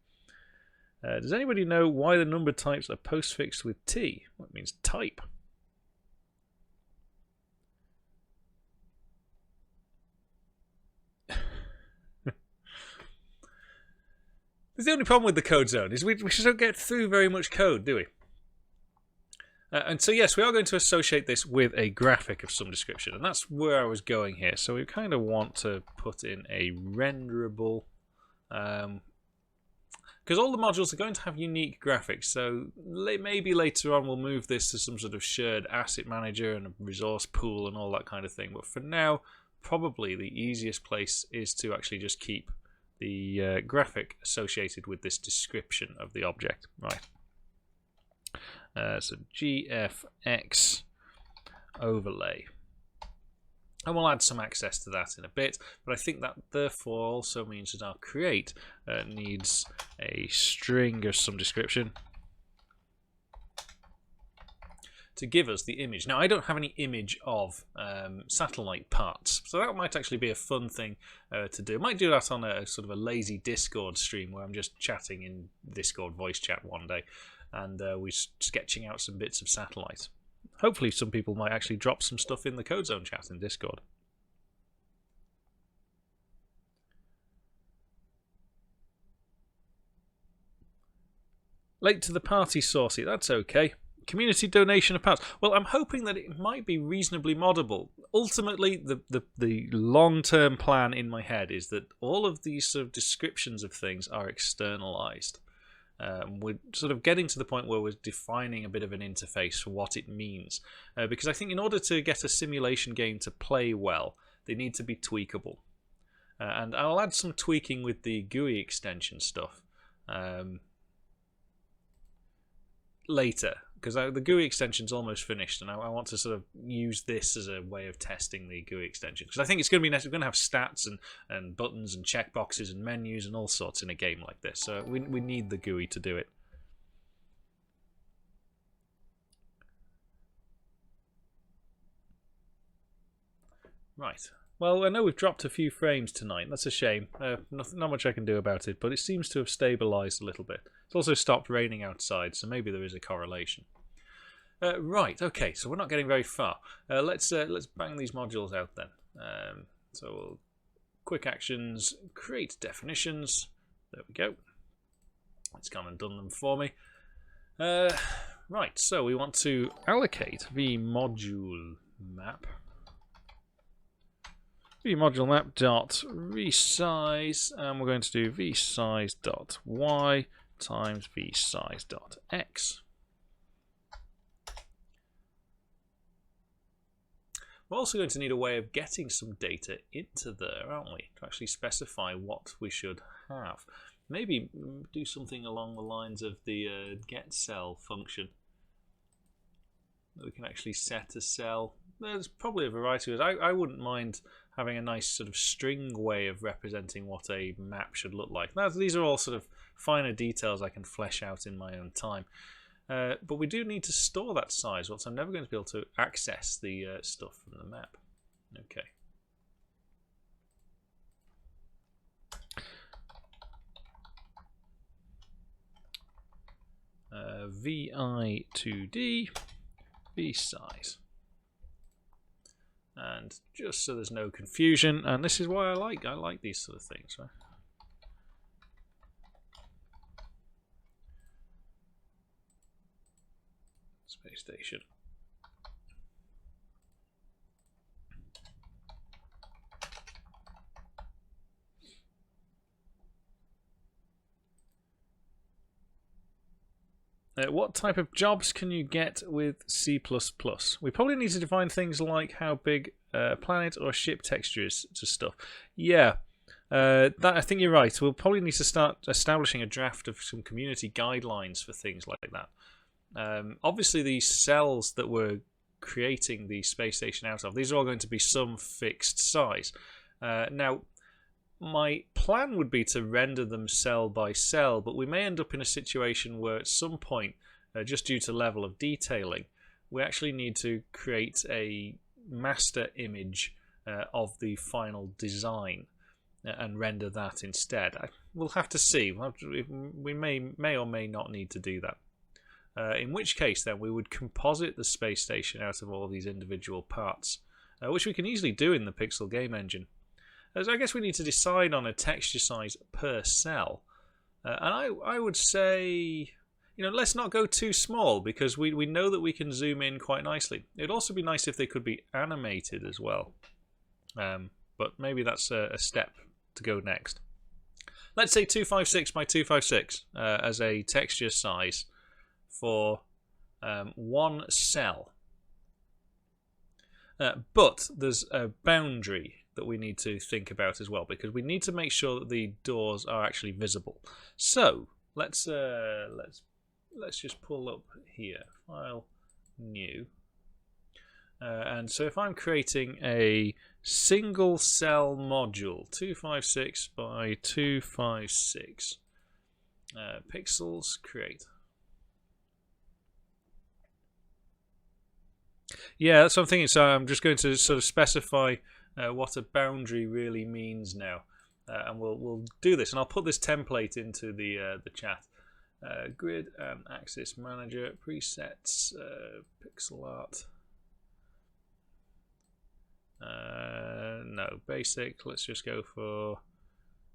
Does anybody know why the number types are postfixed with T? Well, it means type. The only problem with the CodeZone is we just don't get through very much code, do we? And so, yes, we are going to associate this with a graphic of some description, and that's where I was going here. So we kind of want to put in a renderable, because all the modules are going to have unique graphics. So maybe later on we'll move this to some sort of shared asset manager and a resource pool and all that kind of thing. But for now, probably the easiest place is to actually just keep the graphic associated with this description of the object, right? So GFX overlay. And we'll add some access to that in a bit, but I think that therefore also means that our create needs a string of some description to give us the image. Now, I don't have any image of satellite parts, so that might actually be a fun thing to do. I might do that on a sort of a lazy Discord stream where I'm just chatting in Discord voice chat one day, and we're sketching out some bits of satellite. Hopefully some people might actually drop some stuff in the CodeZone chat in Discord. Late to the party, Saucy. That's okay. Community donation of parts. Well, I'm hoping that it might be reasonably moddable. Ultimately, the long-term plan in my head is that all of these sort of descriptions of things are externalized. We're sort of getting to the point where we're defining a bit of an interface for what it means. Because I think in order to get a simulation game to play well, they need to be tweakable. And I'll add some tweaking with the GUI extension stuff later. because the GUI extension's almost finished, and I want to sort of use this as a way of testing the GUI extension, because I think it's going to be we're going to have stats and buttons and checkboxes and menus and all sorts in a game like this, so we need the GUI to do it. Right. Well, I know we've dropped a few frames tonight. That's a shame. Not much I can do about it, but it seems to have stabilised a little bit. It's also stopped raining outside, so maybe there is a correlation. Right. Okay. So we're not getting very far. Let's bang these modules out then. So we'll quick actions, create definitions. There we go. It's gone and done them for me. Right. So we want to allocate the module map. Module map dot resize, and we're going to do vsize dot y times vsize dot x. We're also going to need a way of getting some data into there, aren't we? To actually specify what we should have. Maybe do something along the lines of the get cell function. We can actually set a cell. There's probably a variety of it. I wouldn't mind having a nice sort of string way of representing what a map should look like. Now, these are all sort of finer details I can flesh out in my own time. But we do need to store that size, or else I'm never going to be able to access the stuff from the map. Okay. vi2d vsize. And just so there's no confusion, and this is why I like these sort of things, right? Space station. What type of jobs can you get with C++? We probably need to define things like how big planet or ship texture is to stuff. Yeah, I think you're right. We'll probably need to start establishing a draft of some community guidelines for things like that. Obviously, these cells that we're creating the space station out of, these are all going to be some fixed size. Now, my plan would be to render them cell by cell, but we may end up in a situation where at some point, just due to level of detailing, we actually need to create a master image of the final design and render that instead. We'll have to see. We may or may not need to do that. In which case, then, we would composite the space station out of all these individual parts, which we can easily do in the Pixel game engine. So I guess we need to decide on a texture size per cell. And I would say, let's not go too small, because we know that we can zoom in quite nicely. It would also be nice if they could be animated as well. But maybe that's a step to go next. Let's say 256 by 256 as a texture size for one cell. But there's a boundary that we need to think about as well, because we need to make sure that the doors are actually visible. So let's just pull up here, file, new, and so if I'm creating a single cell module, 256 by 256 pixels, create. Yeah, that's what I'm thinking. So I'm just going to sort of specify what a boundary really means now, and we'll do this, and I'll put this template into the chat. Grid and axis manager presets, pixel art. No, basic. Let's just go for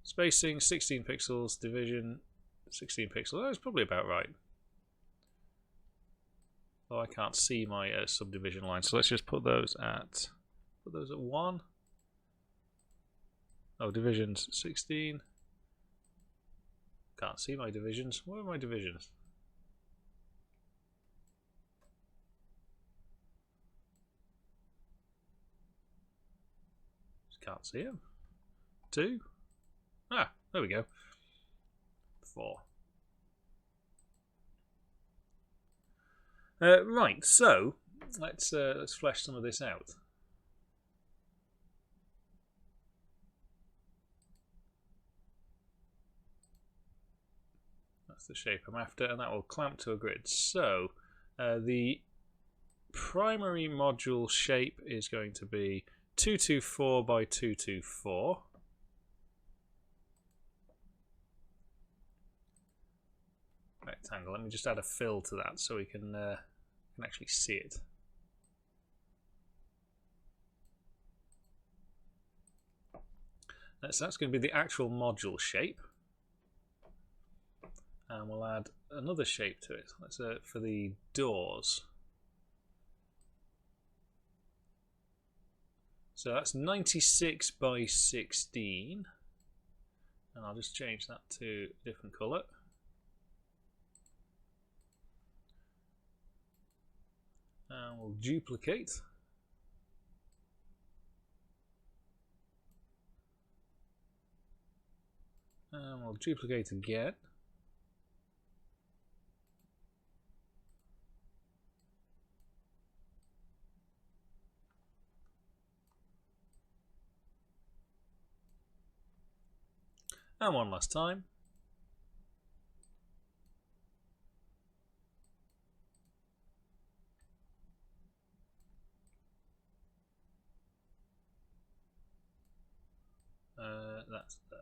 spacing 16 pixels, division 16 pixels. That's probably about right. Oh, I can't see my subdivision line, so let's just put those at 1. Oh, divisions 16. Can't see my divisions. Where are my divisions? Just can't see them. 2. Ah, there we go. 4. Right, so let's flesh some of this out. That's the shape I'm after, and that will clamp to a grid. So the primary module shape is going to be 224 by 224. Rectangle. Let me just add a fill to that so we can actually see it. So that's going to be the actual module shape, and we'll add another shape to it. That's for the doors. So that's 96 by 16, and I'll just change that to a different colour. And we'll duplicate. And we'll duplicate again. And one last time. That's there.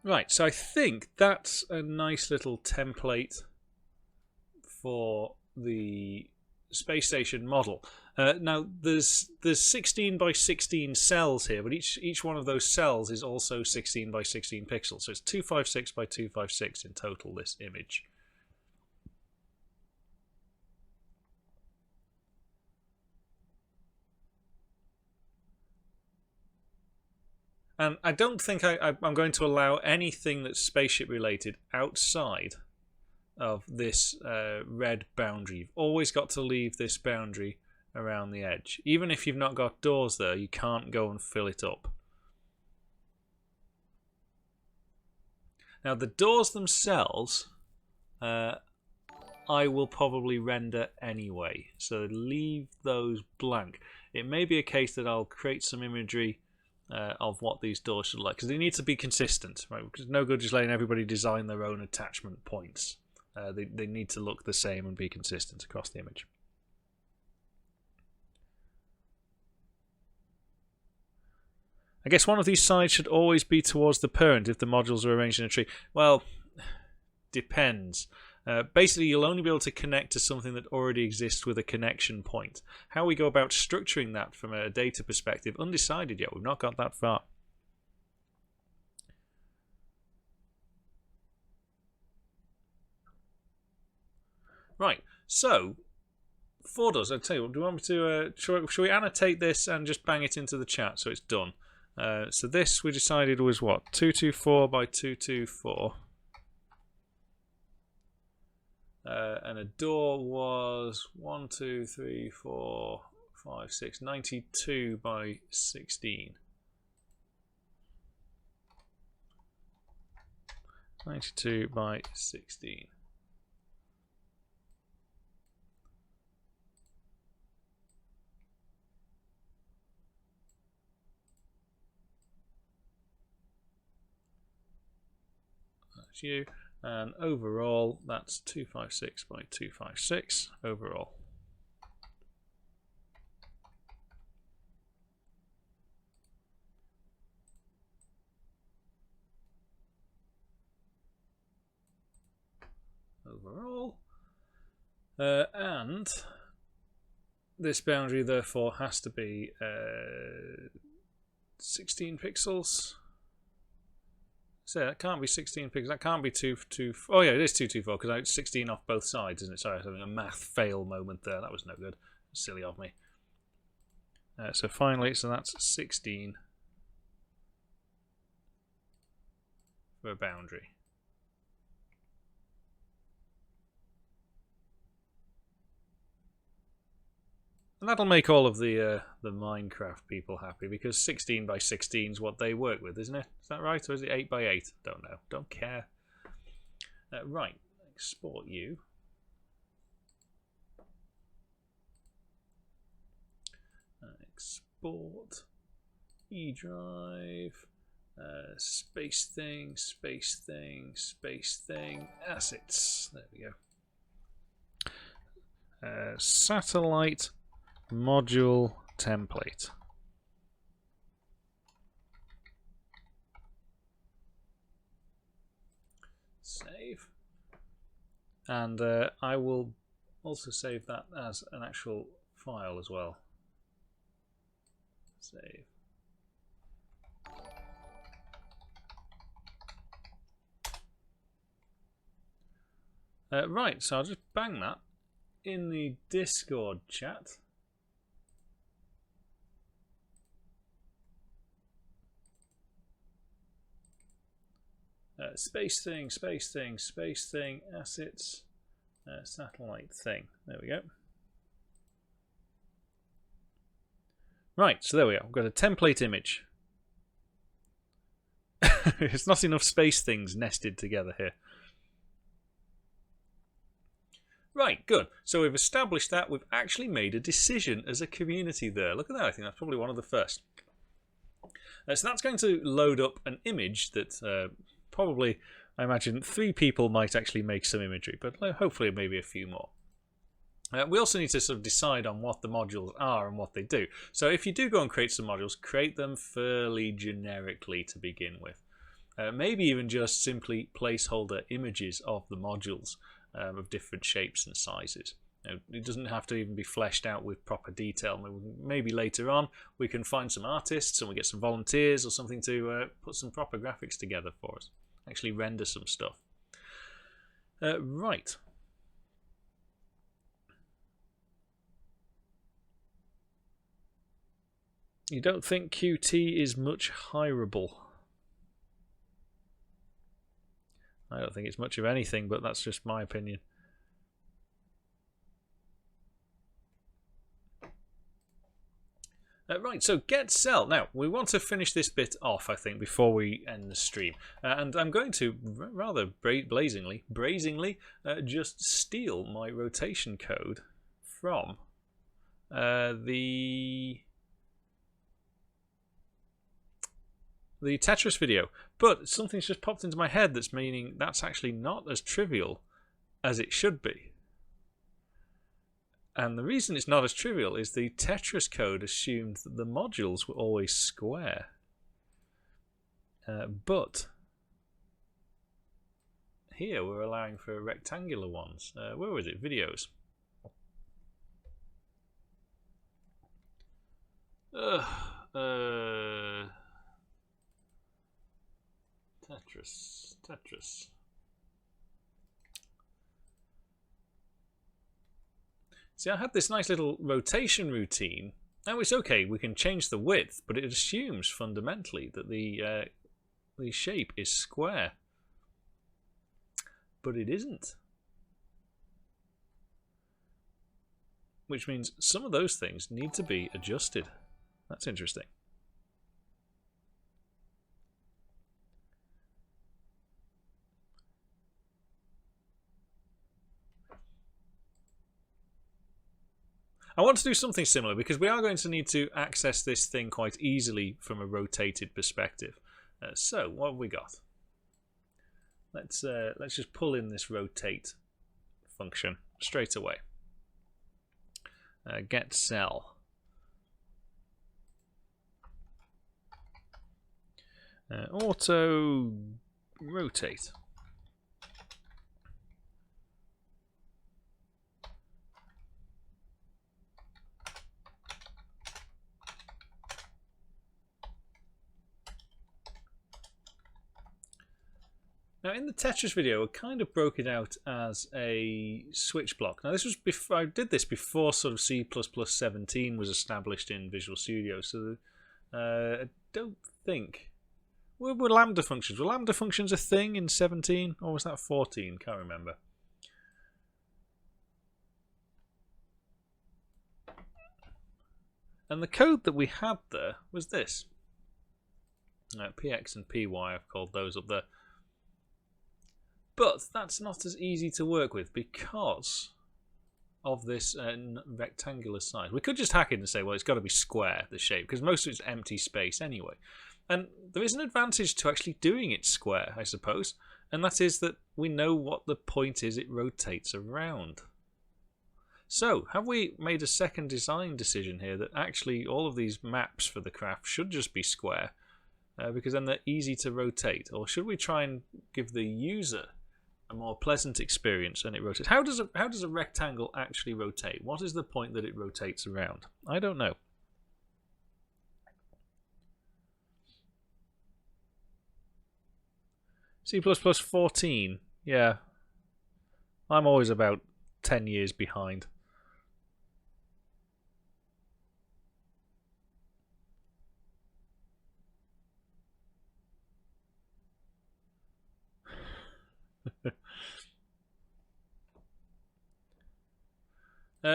Right, so I think that's a nice little template for the space station model. Now there's 16 by 16 cells here, but each one of those cells is also 16 by 16 pixels. So it's 256 by 256 in total, this image. And I don't think I'm going to allow anything that's spaceship related outside of this red boundary. You've always got to leave this boundary around the edge. Even if you've not got doors there, you can't go and fill it up. Now the doors themselves, I will probably render anyway. So leave those blank. It may be a case that I'll create some imagery of what these doors should look like, because they need to be consistent, right? Because no good just letting everybody design their own attachment points. They need to look the same and be consistent across the image. I guess one of these sides should always be towards the parent if the modules are arranged in a tree. Well, depends. Basically, you'll only be able to connect to something that already exists with a connection point. How we go about structuring that from a data perspective, undecided yet. We've not got that far. Right, so for doors, I'll tell you what, do you want me to, shall we annotate this and just bang it into the chat so it's done? So this we decided was what? 224 by 224. And a door was 1, 2, 3, 4, 5, 6, 92 by 16. 92 by 16. That's you. And overall, that's 256 by 256 overall. And this boundary therefore has to be 16 pixels. So that can't be 16 pixels. That can't be 224. Oh yeah, it is 224 because it's 16 off both sides, isn't it? Sorry, I was having a math fail moment there. That was no good. Silly of me. So finally, so that's 16 for a boundary. And And that'll make all of the Minecraft people happy, because 16 by 16 is what they work with, isn't it? Is that right? Or is it 8 by 8? Don't know. Don't care. Right. Export you. Export. E-drive. Space thing, space thing, space thing. Assets. There we go. Satellite module template. Save. And I will also save that as an actual file as well. Save. Right, so I'll just bang that in the Discord chat. Space thing, space thing, space thing, assets, satellite thing. There we go. Right, so there we go. We've got a template image. It's not enough space things nested together here. Right, good. So we've established that. We've actually made a decision as a community there. Look at that. I think that's probably one of the first. So that's going to load up an image that probably, I imagine, 3 people might actually make some imagery, but hopefully maybe a few more. We also need to sort of decide on what the modules are and what they do. So if you do go and create some modules, create them fairly generically to begin with. Maybe even just simply placeholder images of the modules of different shapes and sizes. It doesn't have to even be fleshed out with proper detail. Maybe later on we can find some artists and we get some volunteers or something to put some proper graphics together for us. Actually render some stuff. Right. You don't think Qt is much hireable? I don't think it's much of anything, but that's just my opinion. Right, so get sell. Now, we want to finish this bit off, I think, before we end the stream. And I'm going to, rather brazenly, just steal my rotation code from the Tetris video. But something's just popped into my head that's meaning that's actually not as trivial as it should be. And the reason it's not as trivial is the Tetris code assumed that the modules were always square. But here we're allowing for rectangular ones. Where was it? Videos. Tetris. See, I had this nice little rotation routine. Now it's okay, we can change the width, but it assumes fundamentally that the shape is square. But it isn't. Which means some of those things need to be adjusted. That's interesting. I want to do something similar because we are going to need to access this thing quite easily from a rotated perspective. So what have we got? Let's just pull in this rotate function straight away. Get cell. Auto rotate. Now in the Tetris video, I kind of broke it out as a switch block. Now this was before I did this before sort of C++17 was established in Visual Studio. So I don't think were Lambda functions. Were Lambda functions a thing in 17 or was that 14? Can't remember. And the code that we had there was this. PX and PY, I've called those up there. But that's not as easy to work with because of this rectangular size. We could just hack it and say, well, it's got to be square, the shape, because most of it's empty space anyway. And there is an advantage to actually doing it square, I suppose, and that is that we know what the point is it rotates around. So, have we made a second design decision here that actually all of these maps for the craft should just be square, because then they're easy to rotate? Or should we try and give the user a more pleasant experience and it rotates? How does a rectangle actually rotate? What is the point that it rotates around? I don't know. C++ 14. Yeah. I'm always about 10 years behind.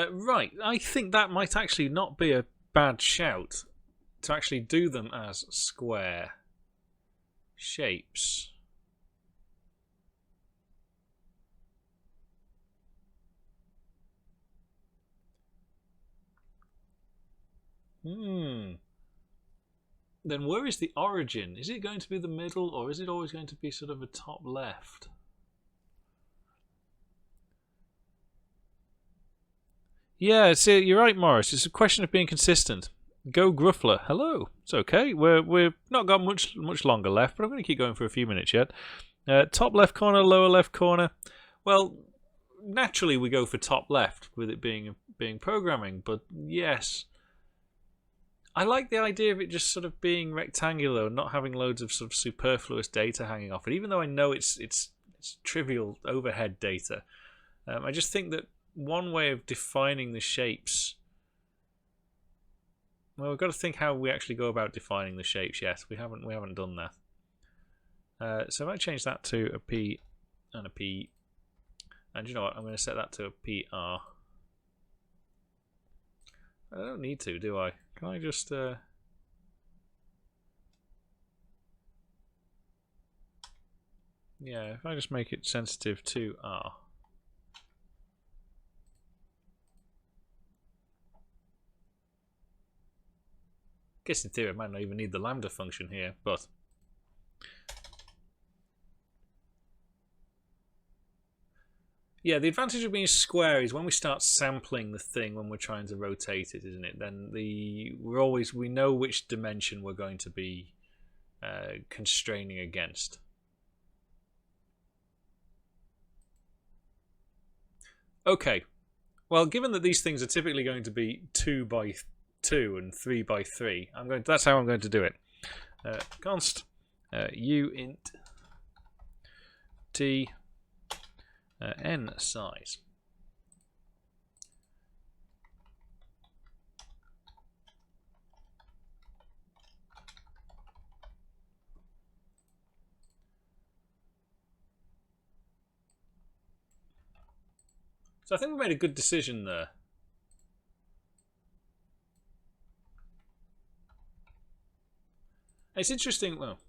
Right, I think that might actually not be a bad shout to actually do them as square shapes. Then where is the origin? Is it going to be the middle, or is it always going to be sort of a top left? Yeah, see, you're right, Morris. It's a question of being consistent. Go Gruffler. Hello. It's okay. We've not got much longer left, but I'm going to keep going for a few minutes yet. Top left corner, lower left corner. Well, naturally we go for top left with it being programming, but yes, I like the idea of it just sort of being rectangular and not having loads of sort of superfluous data hanging off it. Even though I know it's trivial overhead data, I just think that one way of defining the shapes. Well, we've got to think how we actually go about defining the shapes. Yes, we haven't done that. So if I change that to a P and a P, and you know what? I'm going to set that to a PR. I don't need to, do I? Can I just? Yeah, if I just make it sensitive to R. I guess in theory I might not even need the Lambda function here, but yeah, the advantage of being square is when we start sampling the thing when we're trying to rotate it, isn't it? Then we know which dimension we're going to be constraining against. Okay, well, given that these things are typically going to be 2 by 2 and 3 by 3, that's how I'm going to do it. Const u int t n size. So I think we made a good decision there. It's interesting, well,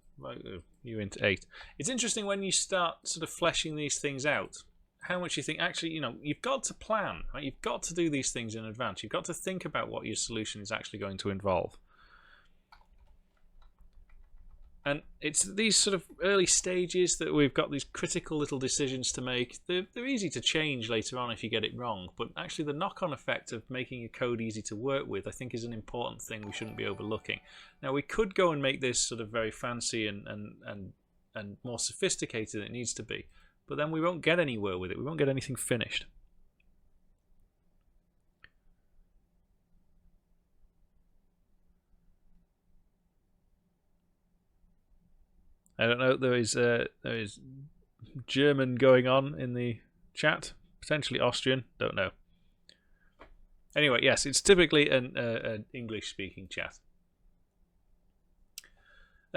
you into 8. It's interesting when you start sort of fleshing these things out, how much you think, actually, you've got to plan, right? You've got to do these things in advance. You've got to think about what your solution is actually going to involve. And it's these sort of early stages that we've got these critical little decisions to make. They're easy to change later on if you get it wrong, but actually the knock-on effect of making your code easy to work with, I think, is an important thing we shouldn't be overlooking. Now, we could go and make this sort of very fancy and more sophisticated than it needs to be, but then we won't get anywhere with it. We won't get anything finished. I don't know. There is German going on in the chat, potentially Austrian. Don't know. Anyway, yes, it's typically an English-speaking chat.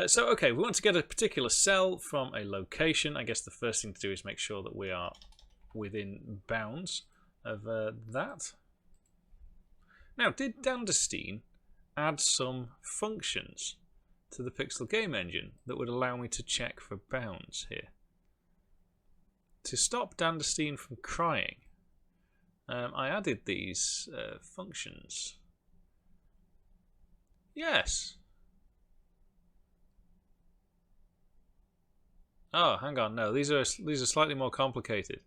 So, okay, we want to get a particular cell from a location. I guess the first thing to do is make sure that we are within bounds of that. Now, did Danderstein add some functions to the Pixel game engine that would allow me to check for bounds here. To stop Danderstein from crying, I added these functions. Yes. Oh, hang on. No, these are slightly more complicated.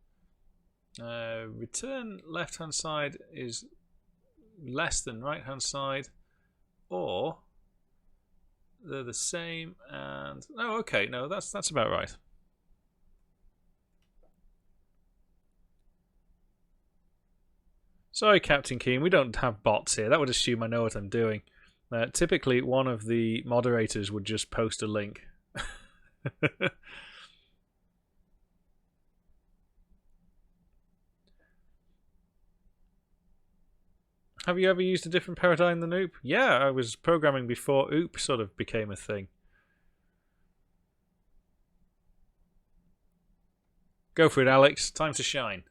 Return left-hand side is less than right-hand side, or they're the same. And oh, okay. No, that's about right. Sorry, Captain Keen, we don't have bots here. That would assume I know what I'm doing. Typically, one of the moderators would just post a link. Have you ever used a different paradigm than OOP? Yeah, I was programming before OOP sort of became a thing. Go for it, Alex. Time to shine.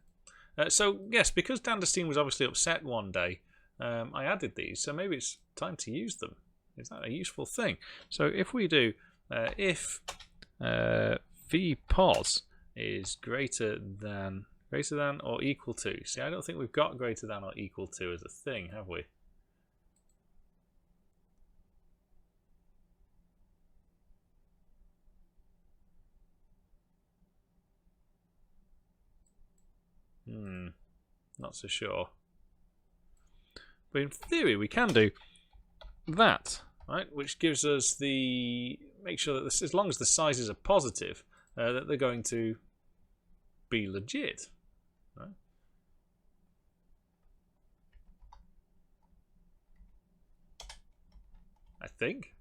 So, yes, because Danderstein was obviously upset one day, I added these, so maybe it's time to use them. Is that a useful thing? So if we do if vpos is greater than or equal to. See, I don't think we've got greater than or equal to as a thing, have we? Not so sure. But in theory, we can do that, right? Which gives us make sure that this, as long as the sizes are positive, that they're going to be legit, right? I think.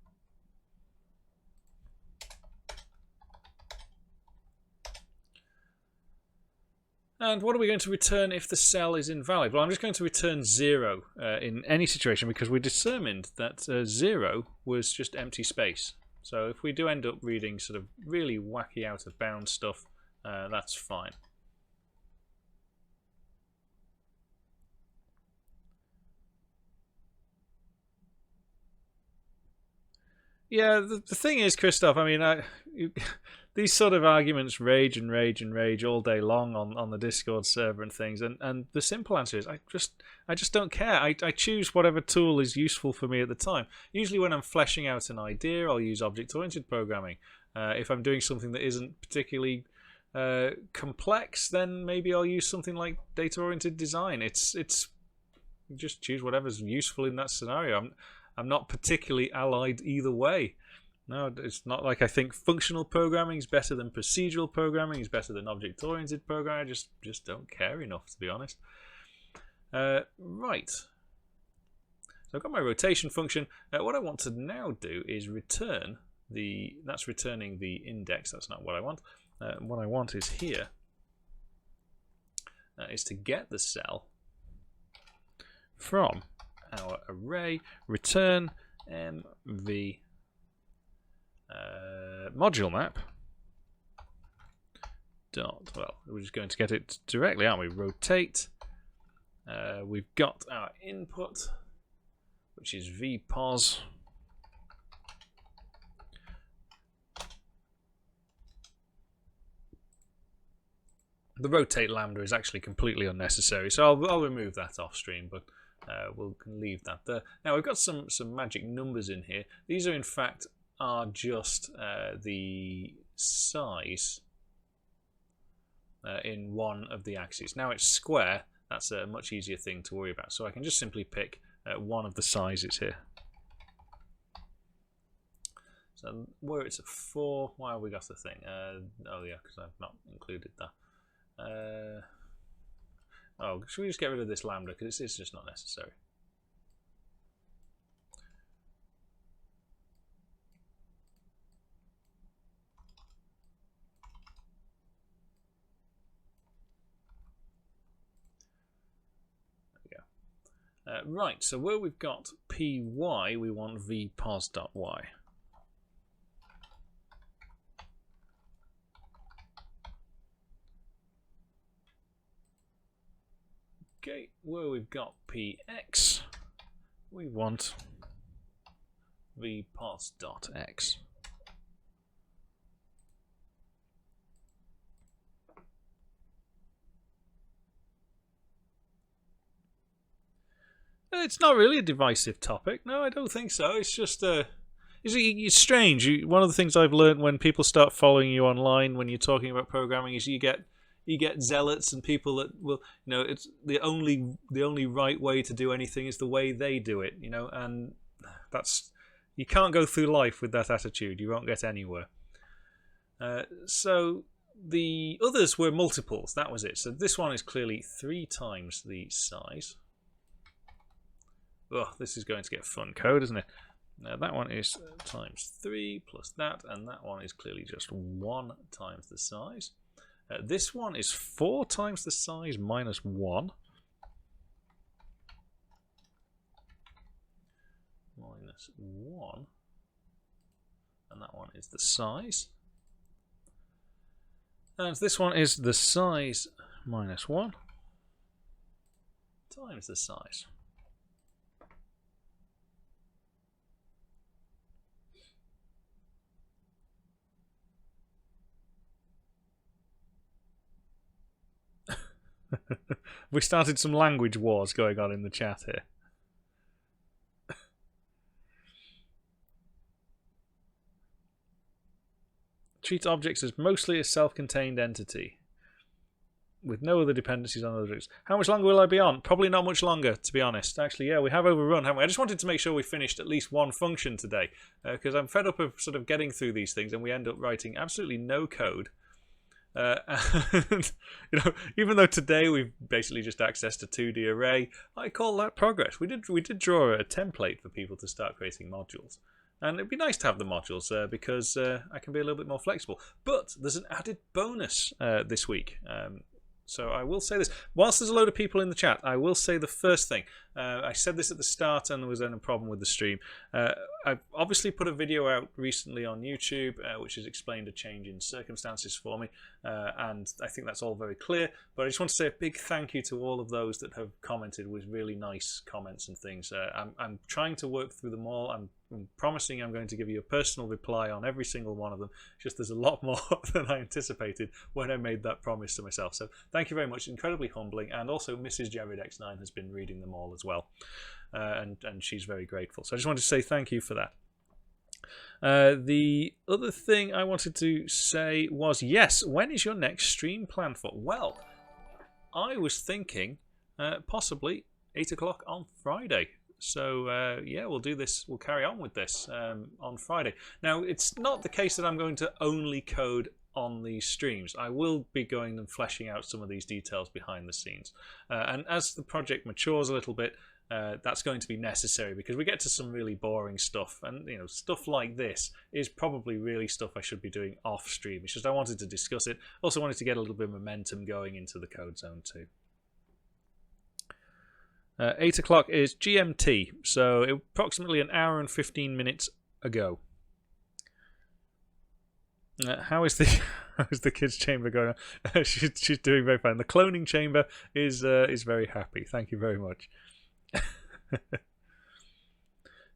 And what are we going to return if the cell is invalid? Well, I'm just going to return 0 in any situation because we determined that 0 was just empty space. So if we do end up reading sort of really wacky out of bounds stuff, that's fine. Yeah, the thing is, Christoph, I mean, these sort of arguments rage and rage and rage all day long on the Discord server and things, and the simple answer is I just don't care. I choose whatever tool is useful for me at the time. Usually when I'm fleshing out an idea, I'll use object-oriented programming. If I'm doing something that isn't particularly complex, then maybe I'll use something like data-oriented design. It's just choose whatever's useful in that scenario. I'm not particularly allied either way. No, it's not like I think functional programming is better than procedural programming, is better than object-oriented programming. I just don't care enough, to be honest. Right. So I've got my rotation function. What I want to now do is return that's returning the index. That's not what I want. What I want is here is to get the cell from our array, return mv module map dot, well, we're just going to get it directly, aren't we? Rotate. We've got our input, which is vpos. The rotate lambda is actually completely unnecessary, so I'll remove that off stream, but we'll leave that there. Now we've got some magic numbers in here. These are in fact just the size in one of the axes. Now it's square. That's a much easier thing to worry about. So I can just simply pick one of the sizes here. So where it's a 4, why have we got the thing? Oh yeah, because I've not included that. Oh, should we just get rid of this lambda because it's just not necessary? There we go. Right, so where we've got py, we want vpos.y. Okay, where we've got px, we want vpos.x. It's not really a divisive topic. No, I don't think so. It's just it's strange. One of the things I've learned when people start following you online when you're talking about programming is you get zealots and people that will, it's the only right way to do anything is the way they do it, and you can't go through life with that attitude. You won't get anywhere. So the others were multiples. That was it. So this one is clearly 3 times the size. Oh, this is going to get fun code, isn't it? Now that one is times 3 plus that, and that one is clearly just 1 times the size. This one is 4 times the size minus 1. Minus 1. And that one is the size. And this one is the size minus 1 times the size. We started some language wars going on in the chat here. Treat objects as mostly a self-contained entity with no other dependencies on other objects. How much longer will I be on? Probably not much longer, to be honest. Actually, yeah, we have overrun, haven't we? I just wanted to make sure we finished at least one function today, because I'm fed up of sort of getting through these things and we end up writing absolutely no code. And, even though today we've basically just accessed a 2D array, I call that progress. We did draw a template for people to start creating modules, and it'd be nice to have the modules because I can be a little bit more flexible. But there's an added bonus this week. So I will say this. Whilst there's a load of people in the chat, I will say the first thing. I said this at the start and there was then a problem with the stream. I've obviously put a video out recently on YouTube which has explained a change in circumstances for me. And I think that's all very clear. But I just want to say a big thank you to all of those that have commented with really nice comments and things. I'm trying to work through them all. I'm promising I'm going to give you a personal reply on every single one of them. Just there's a lot more than I anticipated when I made that promise to myself. So thank you very much. Incredibly humbling. And also Mrs. Jared X9 has been reading them all as well. And she's very grateful. So I just wanted to say thank you for that. The other thing I wanted to say was, yes, when is your next stream planned for? Well, I was thinking possibly 8 o'clock on Friday. So, yeah, we'll do this. We'll carry on with this on Friday. Now, it's not the case that I'm going to only code on these streams. I will be going and fleshing out some of these details behind the scenes. And as the project matures a little bit, that's going to be necessary because we get to some really boring stuff. And, stuff like this is probably really stuff I should be doing off stream. It's just I wanted to discuss it. Also wanted to get a little bit of momentum going into the CodeZone too. 8 o'clock is GMT, so approximately an hour and 15 minutes ago. How is the kids' chamber going on? she's doing very fine. The cloning chamber is very happy. Thank you very much.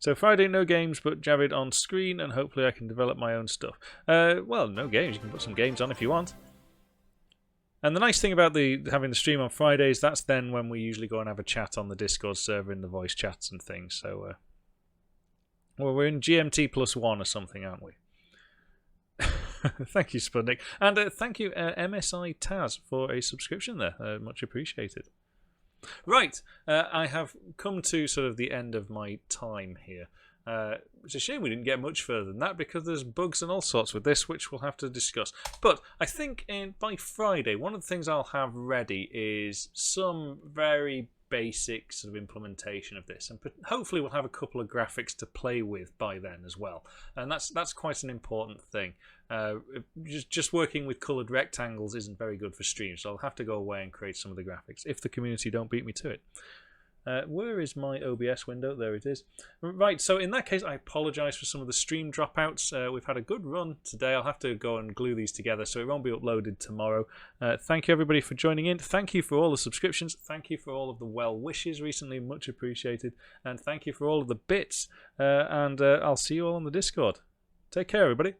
So Friday, no games, but Javid on screen, and hopefully I can develop my own stuff. Well, no games. You can put some games on if you want. And the nice thing about having the stream on Fridays, that's then when we usually go and have a chat on the Discord server in the voice chats and things. So, well, we're in GMT +1 or something, aren't we? Thank you, Sputnik. And thank you, MSI Taz, for a subscription there. Much appreciated. Right, I have come to sort of the end of my time here. It's a shame we didn't get much further than that because there's bugs and all sorts with this which we'll have to discuss. But I think by Friday, one of the things I'll have ready is some very basic sort of implementation of this, and hopefully we'll have a couple of graphics to play with by then as well. And that's quite an important thing. Just working with coloured rectangles isn't very good for streams, so I'll have to go away and create some of the graphics if the community don't beat me to it. Where is my OBS window? There it is. Right, so in that case, I apologise for some of the stream dropouts. We've had a good run today. I'll have to go and glue these together, so it won't be uploaded tomorrow. Thank you, everybody, for joining in. Thank you for all the subscriptions. Thank you for all of the well wishes recently. Much appreciated. And thank you for all of the bits. And I'll see you all on the Discord. Take care, everybody.